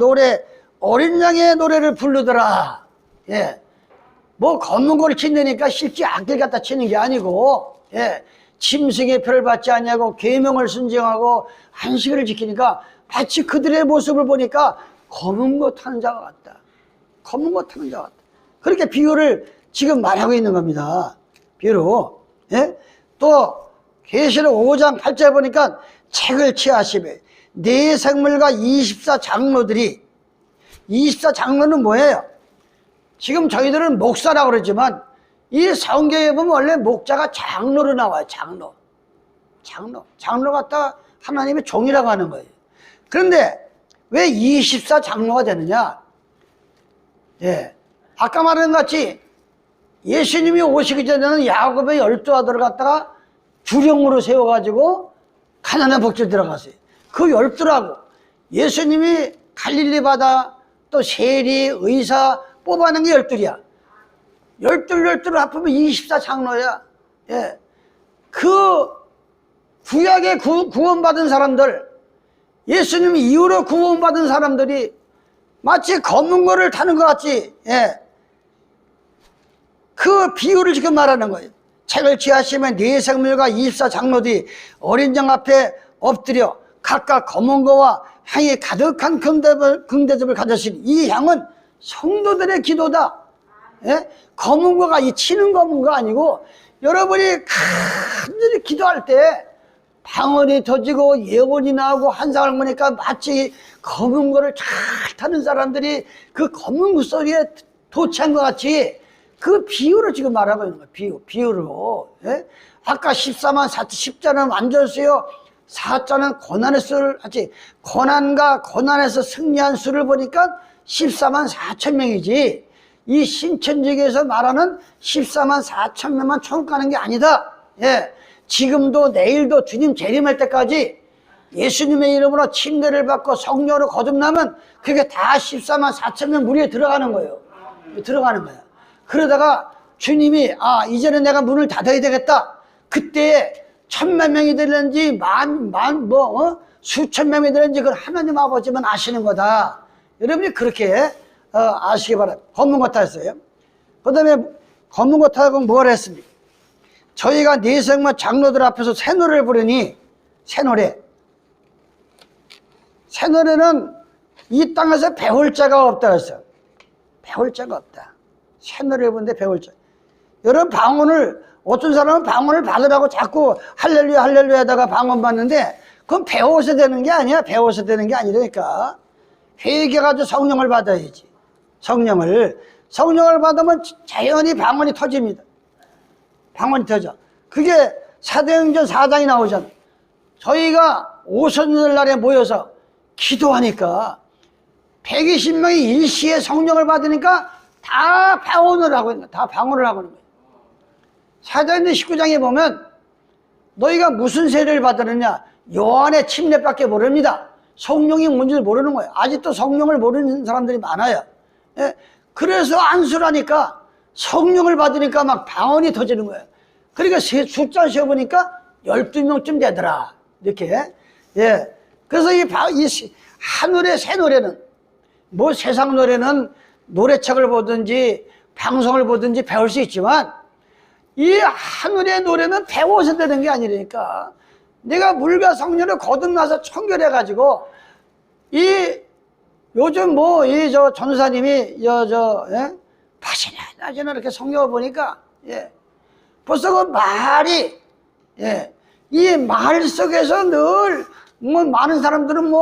어린 양의 노래를 부르더라. 예. 뭐 검은 거를 친다니까 실제 악기를 갖다 치는 게 아니고, 예. 짐승의 표를 받지 않냐고 계명을 순종하고 안식일을 지키니까 마치 그들의 모습을 보니까 검은 거 타는 자가 같다. 검은 거 타는 자가 같다. 그렇게 비유를 지금 말하고 있는 겁니다. 비유로. 예? 또 계시록 5장 8절에 보니까 책을 취하시매 네 생물과 24장로들이, 24장로는 뭐예요? 지금 저희들은 목사라고 그러지만 이 성경에 보면 원래 목자가 장로로 나와요. 장로 갖다 하나님의 종이라고 하는 거예요. 그런데 왜 24장로가 되느냐? 예. 아까 말한 것 같이 예수님이 오시기 전에는 야곱의 12아들을 갖다가 주령으로 세워가지고 가나안 복지에 들어갔어요. 그 12라고 예수님이 갈릴리 바다 또 세리, 의사 뽑아낸 게 12이야. 12를 합하면 24장로야. 예. 그 구약에 구원받은 사람들, 예수님 이후로 구원받은 사람들이 마치 검은 거를 타는 것 같이, 예. 그 비유를 지금 말하는 거예요. 책을 취하시면 네 생물과 24장로들이 어린 양 앞에 엎드려 각각 검은 거와 향이 가득한 금대접을 가졌으니 이 향은 성도들의 기도다. 예? 검은 거가 이 치는 검은 거 아니고 여러분이 간절히 기도할 때 방언이 터지고 예언이 나오고 한상을 보니까 마치 검은 거를 잘 타는 사람들이 그 검은 그 소리에 도취한 것 같이 그 비유를 지금 말하고 있는 거예요. 비유로. 예? 아까 14만 4천, 10자는 완전수요, 4자는 고난의 수를 하지, 고난과 고난에서 승리한 수를 보니까 14만 4천 명이지, 이 신천지교에서 말하는 14만 4천 명만 총 가는 게 아니다. 예. 지금도 내일도 주님 재림할 때까지 예수님의 이름으로 침례를 받고 성령으로 거듭나면 그게 다 14만 4천 명 무리에 들어가는 거예요. 들어가는 거야. 그러다가 주님이 이제는 내가 문을 닫아야 되겠다. 그때 1000만 명이 되는지 수천 명이 되는지 그걸 하나님 아버지만 아시는 거다. 여러분이 그렇게 아시기 바랍니다. 검은거타 했어요. 그 다음에 검은거타하고 뭘 했습니까? 저희가 내생마 장로들 앞에서 새 노래를 부르니, 새 노래는 이 땅에서 배울 자가 없다 그랬어요. 배울 자가 없다. 새 노래를 부르는데 배울 자. 여러분, 방언을, 어떤 사람은 방언을 받으라고 자꾸 할렐루야 할렐루야 하다가 방언 받는데 그건 배워서 되는 게 아니야. 배워서 되는 게 아니라니까. 회개가지고 성령을 받아야지. 성령을 받으면 자연히 방언이 터집니다. 방언이 터져. 그게 사도행전 4장이 나오잖아. 저희가 오순절 날에 모여서 기도하니까 120명이 일시에 성령을 받으니까 다 방언을 하고 있는 거야. 다 방언을 하고 있는 거야. 사도행전 19장에 보면 너희가 무슨 세례를 받았느냐? 요한의 침례밖에 모릅니다. 성령이 뭔지를 모르는 거예요. 아직도 성령을 모르는 사람들이 많아요. 예? 그래서 안수라니까 성령을 받으니까 막 방언이 터지는 거예요. 그러니까 숫자 세어보니까 12명쯤 되더라. 이렇게. 예. 그래서 이 하늘의 새 노래는, 뭐 세상 노래는 노래책을 보든지 방송을 보든지 배울 수 있지만 이 하늘의 노래는 배워서 되는 게 아니라니까. 내가 물과 성령을 거듭나서 청결해가지고 요즘 전사님이 파시나 이렇게 성경을 보니까 벌써 그 말이 이 말 속에서 늘 많은 사람들은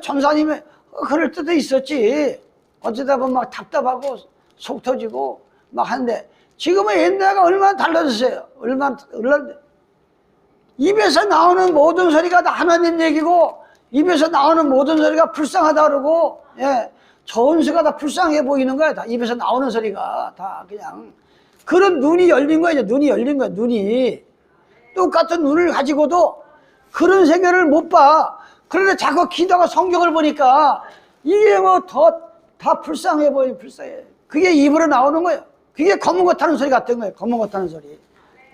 전사님이 그럴 때도 있었지. 어쩌다 보면 막 답답하고 속 터지고 막 하는데 지금은 옛날과 얼마나 달라졌어요. 얼마나 입에서 나오는 모든 소리가 다 하나님 얘기고 입에서 나오는 모든 소리가 불쌍하다 그러고 저은수가 다 불쌍해 보이는 거야. 다 입에서 나오는 소리가 다 그냥 그런 눈이 열린 거야. 이제 눈이 열린 거야. 눈이 똑같은 눈을 가지고도 그런 세계를 못 봐. 그런데 자꾸 기도하고 성경을 보니까 이게 다 불쌍해 보여. 불쌍해. 그게 입으로 나오는 거예요. 그게 검은 거 타는 소리 같은 거예요. 검은 거 타는 소리.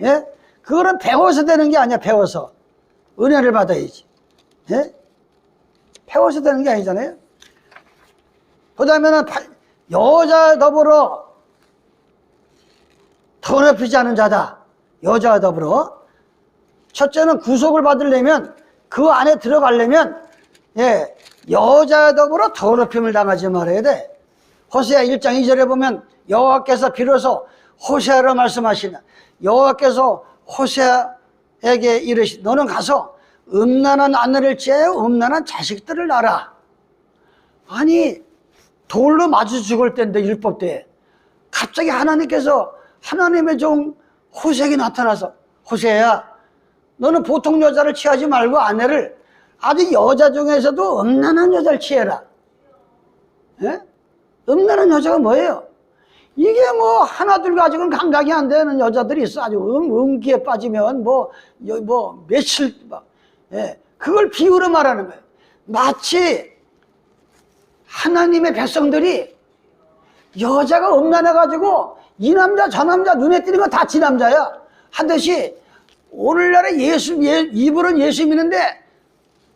예? 그거는 배워서 되는 게 아니야. 배워서 은혜를 받아야지. 예? 배워서 되는 게 아니잖아요. 그 다음에는 여자 더불어 더럽히지 않은 자다. 여자와 더불어. 첫째는 구속을 받으려면, 그 안에 들어가려면 여자와 더불어 더럽힘을 당하지 말아야 돼. 호세아 1장 2절에 보면 여호와께서 비로소 호세아로 말씀하시나, 여호와께서 호세아에게 이르시, 너는 가서 음란한 아내를 취하여 음란한 자식들을 낳아라. 아니, 돌로 맞아 죽을 때인데, 율법 때 갑자기 하나님께서 하나님의 종 호세에게 나타나서, 호세야, 너는 보통 여자를 취하지 말고 아내를, 아주 여자 중에서도 음란한 여자를 취해라. 예? 음란한 여자가 뭐예요? 이게 하나둘 가지고는 감각이 안 되는 여자들이 있어. 아주 음기에 빠지면 며칠 그걸 비유로 말하는 거예요. 마치 하나님의 백성들이 여자가 음란해가지고 이 남자 저 남자 눈에 띄는 건 다 지 남자야 하듯이, 오늘날에 이불은 예수 믿는데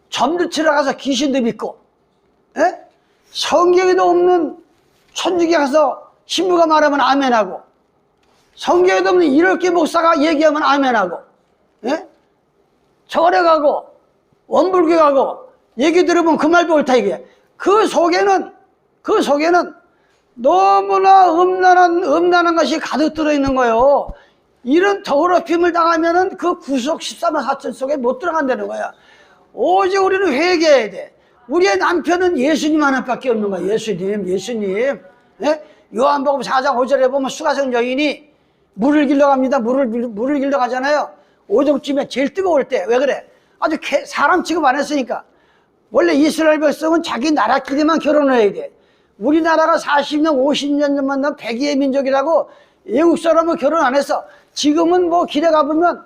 점도 치러 가서 귀신도 믿고, 성경에도 없는 천주교 가서 신부가 말하면 아멘하고, 성경에도 없는 이렇게 목사가 얘기하면 아멘하고, 절에 가고 원불교 가고 얘기 들으면 그 말도 옳다 이게. 그 속에는 너무나 음란한 것이 가득 들어있는 거예요. 이런 더럽힘을 당하면은 그 구속 14만 4천 속에 못 들어간다는 거야. 오직 우리는 회개해야 돼. 우리의 남편은 예수님 하나밖에 없는 거야. 예수님. 예? 요한복음 4장 5절에 보면 수가성 여인이 물을 길러 갑니다. 물을 길러 가잖아요. 오정쯤에 제일 뜨거울 때. 왜 그래? 아주 사람 취급 안 했으니까. 원래 이스라엘 백성은 자기 나라끼리만 결혼을 해야 돼. 우리나라가 40년, 50년 전만 난 백의의 민족이라고 외국 사람은 결혼 안 했어. 지금은 뭐 길에 가보면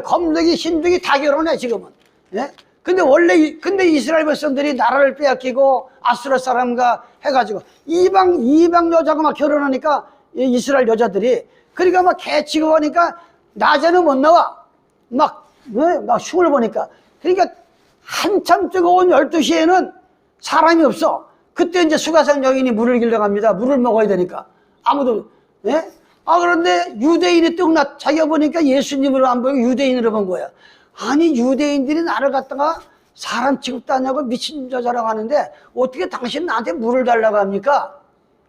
검둥이, 흰둥이 다 결혼해 지금은. 예? 근데 이스라엘 백성들이 나라를 빼앗기고 아수르 사람과 해가지고 이방 여자가 막 결혼하니까 이스라엘 여자들이 그러니까 막 개 취급하니까 낮에는 못 나와. 막 흉을 보니까. 그러니까 한참 뜨거운 12시에는 사람이 없어. 그때 이제 수가성 여인이 물을 길러 갑니다. 물을 먹어야 되니까. 아무도, 예? 그런데 유대인이 자기가 보니까 예수님으로 안 보이고 유대인으로 본 거야. 아니, 유대인들이 나를 갖다가 사람 취급도 안 하고 미친 여자라고 하는데 어떻게 당신 나한테 물을 달라고 합니까?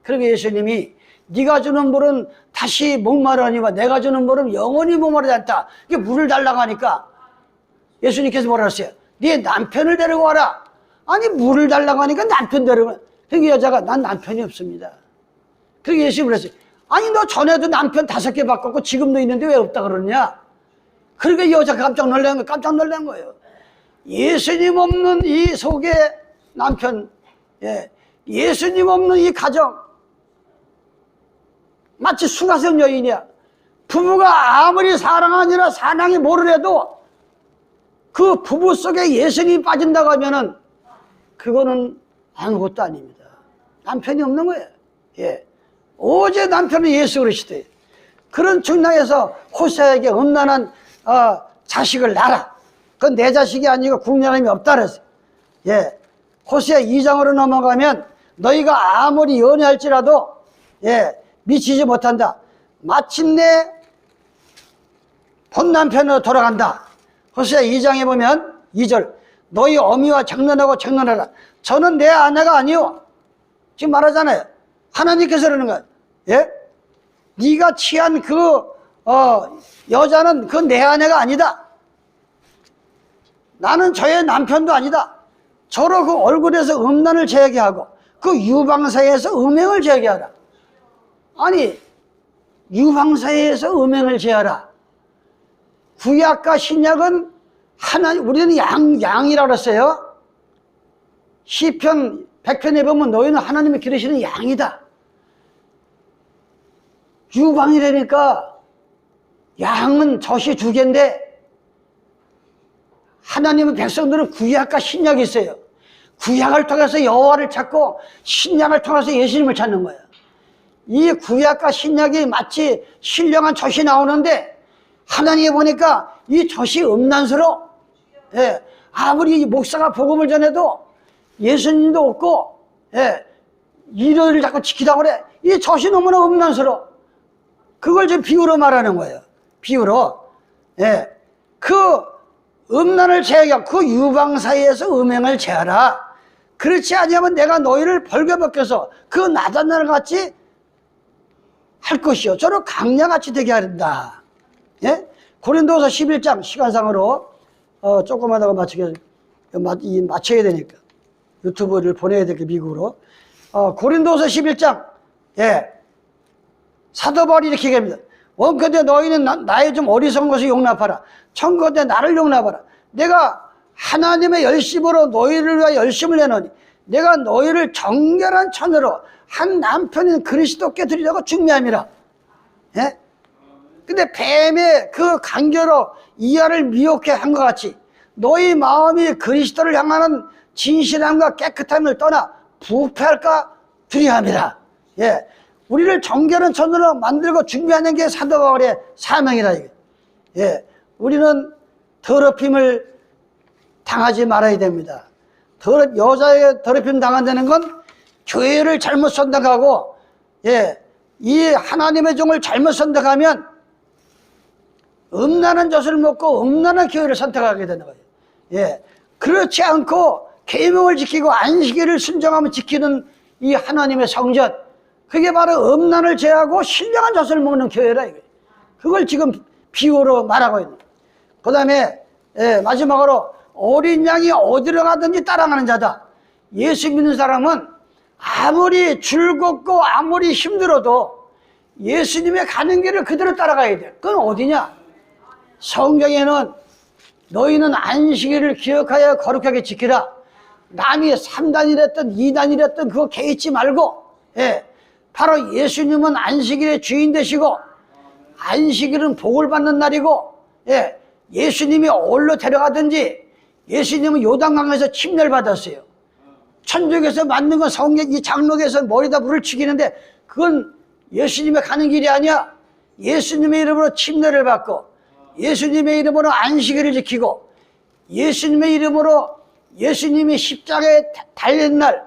그러고 예수님이 네가 주는 물은 다시 목마르니와 내가 주는 물은 영원히 목마르지 않다. 이게 물을 달라고 하니까 예수님께서 뭐라 했어요? 네 남편을 데리고 와라. 아니, 물을 달라고 하니까 남편 데리고 와. 그러니까 여자가 난 남편이 없습니다. 그러니까 예수님이 그랬어요. 아니, 너 전에도 남편 5개 바꿨고 지금도 있는데 왜 없다 그러냐? 그러니까 여자가 깜짝 놀란 거예요. 예수님 없는 이 속에 남편, 예수님 없는 이 가정, 마치 수가성 여인이야. 부부가 아무리 사랑하니라 사랑이 모르래도 그 부부 속에 예수님이 빠진다고 하면은 그거는 아무것도 아닙니다. 남편이 없는 거예요. 오직 남편은 예수 그리스도예요. 그런 중랑에서 호세에게 음란한 자식을 낳아라. 그건 내 자식이 아니고 궁녀함이 없다 그랬어요. 호세 2장으로 넘어가면 너희가 아무리 연애할지라도 미치지 못한다. 마침내 본 남편으로 돌아간다. 호세 2장에 보면 2절 너희 어미와 장난하라. 저는 내 아내가 아니요. 지금 말하잖아요. 하나님께서 그러는 거야. 네가 취한 그 여자는 그 내 아내가 아니다. 나는 저의 남편도 아니다. 저로 그 얼굴에서 음란을 제하게 하고 그 유방사에서 음행을 제하게 하라. 아니, 유방사에서 음행을 제하라. 구약과 신약은 우리는 양이라고 했어요. 시편 100편에 보면 너희는 하나님이 기르시는 양이다. 유방이라니까 양은 젖이 2개인데 하나님의 백성들은 구약과 신약이 있어요. 구약을 통해서 여호와를 찾고 신약을 통해서 예수님을 찾는 거예요. 이 구약과 신약이 마치 신령한 젖이 나오는데 하나님이 보니까 이 젖이 음란스러워. 아무리 목사가 복음을 전해도 예수님도 없고 일요일을 자꾸 지키라고 그래. 이 젖이 너무나 음란스러워. 그걸 지금 비유로 말하는 거예요. 비유로. 그 음란을 제하게 그 유방 사이에서 음행을 제하라. 그렇지 아니하면 내가 너희를 벌거벗겨서 그 나단날 같이 할 것이요. 저를 강야같이 되게 한다. 고린도서 11장 시간상으로 조금만 더 맞춰야 되니까 유튜브를 보내야 되니까 미국으로 고린도서 11장 사도 바울이 이렇게 얘기합니다. 원컨대 너희는 나의 좀 어리석은 것을 용납하라. 청컨대 나를 용납하라. 내가 하나님의 열심으로 너희를 위하여 열심을 내노니 내가 너희를 정결한 천으로 한 남편인 그리스도께 드리려고 준비함이라. 근데 뱀의 그 간교로 이하를 미혹해 한 것 같이 너희 마음이 그리스도를 향하는 진실함과 깨끗함을 떠나 부패할까 두려함이라. 우리를 정결한 천으로 만들고 준비하는 게 사도 바울의 사명이라. 우리는 더럽힘을 당하지 말아야 됩니다. 여자의 더럽힘 당한다는 건 교회를 잘못 선택하고 이 하나님의 종을 잘못 선택하면 음란한 젖을 먹고 음란한 교회를 선택하게 되는 거예요. 그렇지 않고 계명을 지키고 안식일을 순종하며 지키는 이 하나님의 성전, 그게 바로 음란을 제하고 신령한 젖을 먹는 교회라 이거예요. 그걸 지금 비유로 말하고 있는. 그 다음에 마지막으로 어린 양이 어디로 가든지 따라가는 자다. 예수 믿는 사람은 아무리 즐겁고 아무리 힘들어도 예수님의 가는 길을 그대로 따라가야 돼. 그건 어디냐? 성경에는 너희는 안식일을 기억하여 거룩하게 지키라. 남이 3단이랬든 2단이랬든 그거 개의치 말고, 바로 예수님은 안식일의 주인 되시고 안식일은 복을 받는 날이고, 예수님이 어디로 데려가든지 예수님은 요단강에서 침례를 받았어요. 천국에서 맞는 건 성경 이 장로에서 머리다 물을 치기는데 그건 예수님의 가는 길이 아니야. 예수님의 이름으로 침례를 받고 예수님의 이름으로 안식일을 지키고 예수님의 이름으로 예수님이 십자가에 달린 날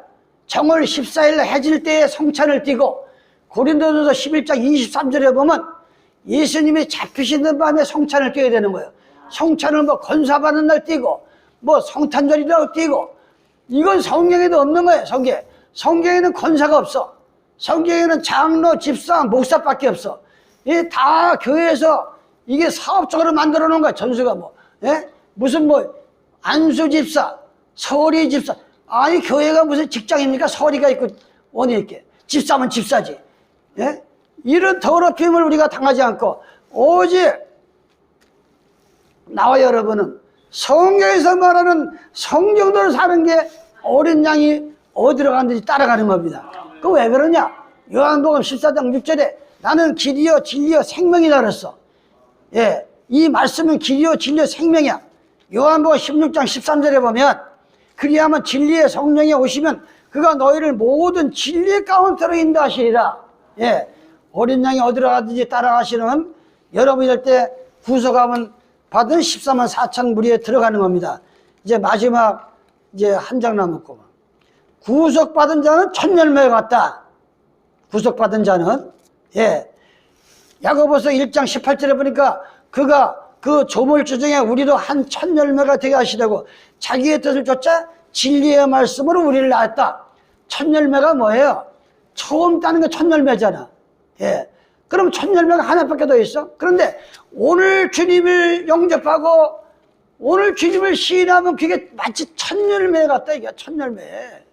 정월 14일 해질 때에 성찬을 띠고 고린도전서 11장 23절에 보면 예수님이 잡히시는 밤에 성찬을 띄어야 되는 거예요. 성찬을 뭐 건사받는 날 띄고 뭐 성탄절이라고 띄고 이건 성경에도 없는 거예요. 성경에는 건사가 없어. 성경에는 장로, 집사, 목사밖에 없어. 이게 다 교회에서 이게 사업적으로 만들어 놓은 거야. 전수가 무슨 안수 집사, 서리 집사. 아니 교회가 무슨 직장입니까? 서리가 있고 원이 있게. 집사면 집사지. 이런 더럽힘을 우리가 당하지 않고 오직 나와 여러분은 성경에서 말하는 성경대로 사는 게 어린 양이 어디로 갔는지 따라가는 겁니다. 그 왜 그러냐? 요한복음 14장 6절에 나는 길이요 진리요 생명이다 그랬어. 이 말씀은 길이요 진리요 생명이야. 요한복음 16장 13절에 보면 그리하면 진리의 성령이 오시면 그가 너희를 모든 진리 가운데로 인도하시리라. 어린 양이 어디로 가든지 따라가시는 여러분이 될 때 구속함은 받은 14만 4천 무리에 들어가는 겁니다. 이제 마지막 이제 한 장 남았고 구속받은 자는 천열매가 같다. 구속받은 자는 야고보서 1장 18절에 보니까 그가 그 조물주중에 우리도 한 천열매가 되게 하시려고 자기의 뜻을 쫓아 진리의 말씀으로 우리를 낳았다. 천열매가 뭐예요? 처음 따는 게 천열매잖아. 그럼 천열매가 하나밖에 더 있어? 그런데 오늘 주님을 영접하고 오늘 주님을 시인하면 그게 마치 천열매 같다. 이게 천열매.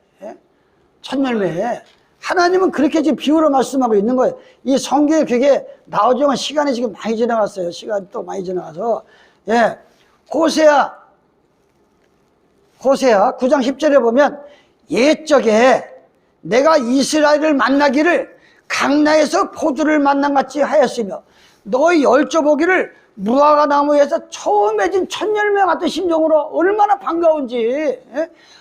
천열매. 하나님은 그렇게 지금 비유로 말씀하고 있는 거예요. 이 성경에 그게 나오지만 시간이 지금 많이 지나갔어요. 시간이 또 많이 지나가서. 호세아 9장 10절에 보면 옛적에 내가 이스라엘을 만나기를 강나에서 포도를 만난 같이 하였으며 너희 열조보기를 무화과 나무에서 처음 맺은 천열매 같은 심정으로 얼마나 반가운지.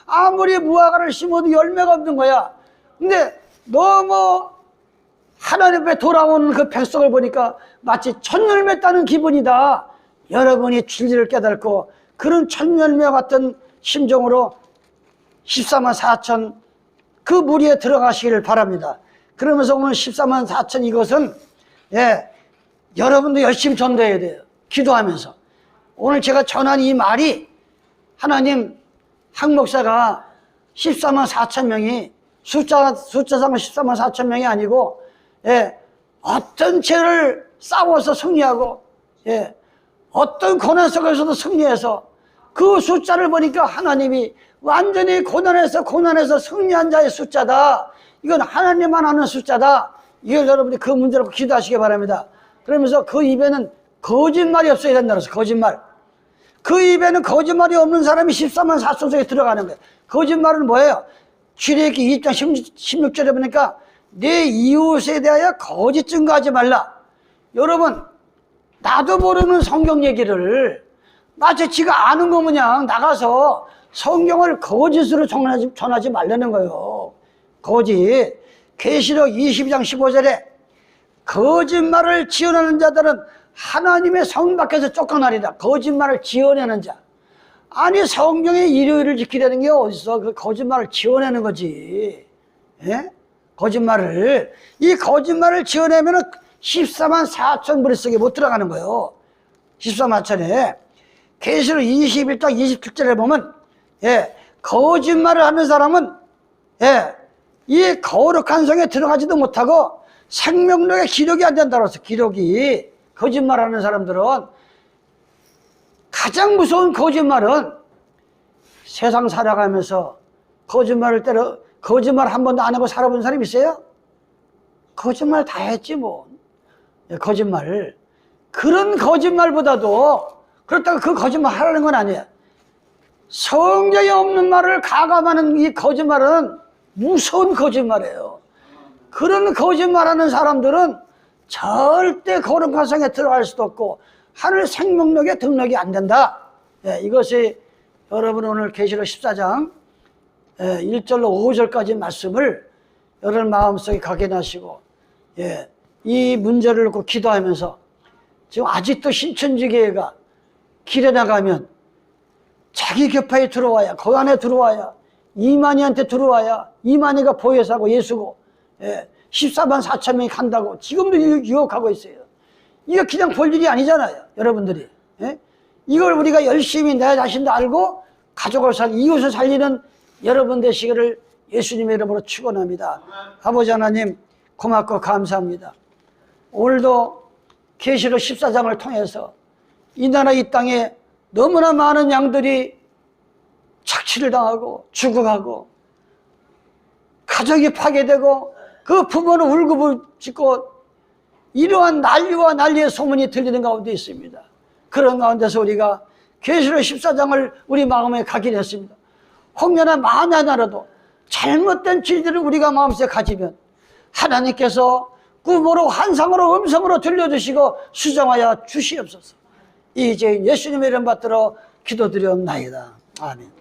아무리 무화과를 심어도 열매가 없는 거야. 근데 너무 하나님 앞에 돌아오는 그 백성을 보니까 마치 천열매 따는 기분이다. 여러분이 진리를 깨닫고 그런 천열매 같은 심정으로 14만 4천 그 무리에 들어가시기를 바랍니다. 그러면서 오늘 14만 4천 이것은 여러분도 열심히 전도해야 돼요. 기도하면서. 오늘 제가 전한 이 말이 하나님 한 목사가 14만 4천 명이 숫자상 14만 4천 명이 아니고 어떤 죄를 싸워서 승리하고 어떤 고난 속에서도 승리해서 그 숫자를 보니까 하나님이 완전히 고난에서 승리한 자의 숫자다. 이건 하나님만 아는 숫자다. 이걸 여러분이 그 문제로 기도하시기 바랍니다. 그러면서 그 입에는 거짓말이 없어야 된다 그래서 거짓말. 그 입에는 거짓말이 없는 사람이 14만 4천 속에 들어가는 거예요. 거짓말은 뭐예요? 출애굽기 2장 16절에 보니까 내 이웃에 대하여 거짓 증거하지 말라. 여러분 나도 모르는 성경 얘기를 마치 지가 아는 거 마냥 나가서 성경을 거짓으로 전하지 말라는 거예요. 거짓. 계시록 22장 15절에 거짓말을 지어내는 자들은 하나님의 성 밖에서 쫓겨나리라. 거짓말을 지어내는 자. 아니 성경의 일요일을 지키려는 게 어딨어. 그 거짓말을 지어내는 거지. 거짓말을. 이 거짓말을 지어내면 14만 4천 무리 속에 못 들어가는 거예요. 14만 4천에 계시록 21장 27절에 보면 거짓말을 하는 사람은 이 거룩한 성에 들어가지도 못하고 생명록에 기록이 안 된다고 해서 기록이 거짓말하는 사람들은 가장 무서운 거짓말은 세상 살아가면서 거짓말 한 번도 안 하고 살아본 사람 있어요? 거짓말 다 했지 뭐. 거짓말. 그런 거짓말보다도 그렇다고 그 거짓말 하라는 건 아니에요. 성경에 없는 말을 가감하는 이 거짓말은 무서운 거짓말이에요. 그런 거짓말하는 사람들은 절대 거룩한 성에 들어갈 수도 없고 하늘 생명록에 등록이 안 된다. 이것이 여러분 오늘 계시록 14장 1절로 5절까지 말씀을 여러분 마음속에 각인하시고 이 문제를 놓고 기도하면서 지금 아직도 신천지교회가 길에 나가면 자기 격파에 들어와야, 그 안에 들어와야, 이만희한테 들어와야, 이만희가 보혜사고 예수고 14만 4천 명이 간다고 지금도 유혹하고 있어요. 이거 그냥 볼 일이 아니잖아요, 여러분들이. 이걸 우리가 열심히 내 자신도 알고 가족을 이웃을 살리는 여러분 되시기를 예수님의 이름으로 축원합니다. 아버지 하나님 고맙고 감사합니다. 오늘도 계시록 14장을 통해서 이 나라 이 땅에 너무나 많은 양들이 착취를 당하고 죽어가고 가정이 파괴되고 그 부모는 울고불짖고 이러한 난리와 난리의 소문이 들리는 가운데 있습니다. 그런 가운데서 우리가 계시록 14장을 우리 마음에 각인했습니다. 혹여나 만약이라도 잘못된 진리를 우리가 마음속에 가지면 하나님께서 꿈으로 환상으로 음성으로 들려주시고 수정하여 주시옵소서. 이제 예수님의 이름 받들어 기도드렸나이다. 아멘.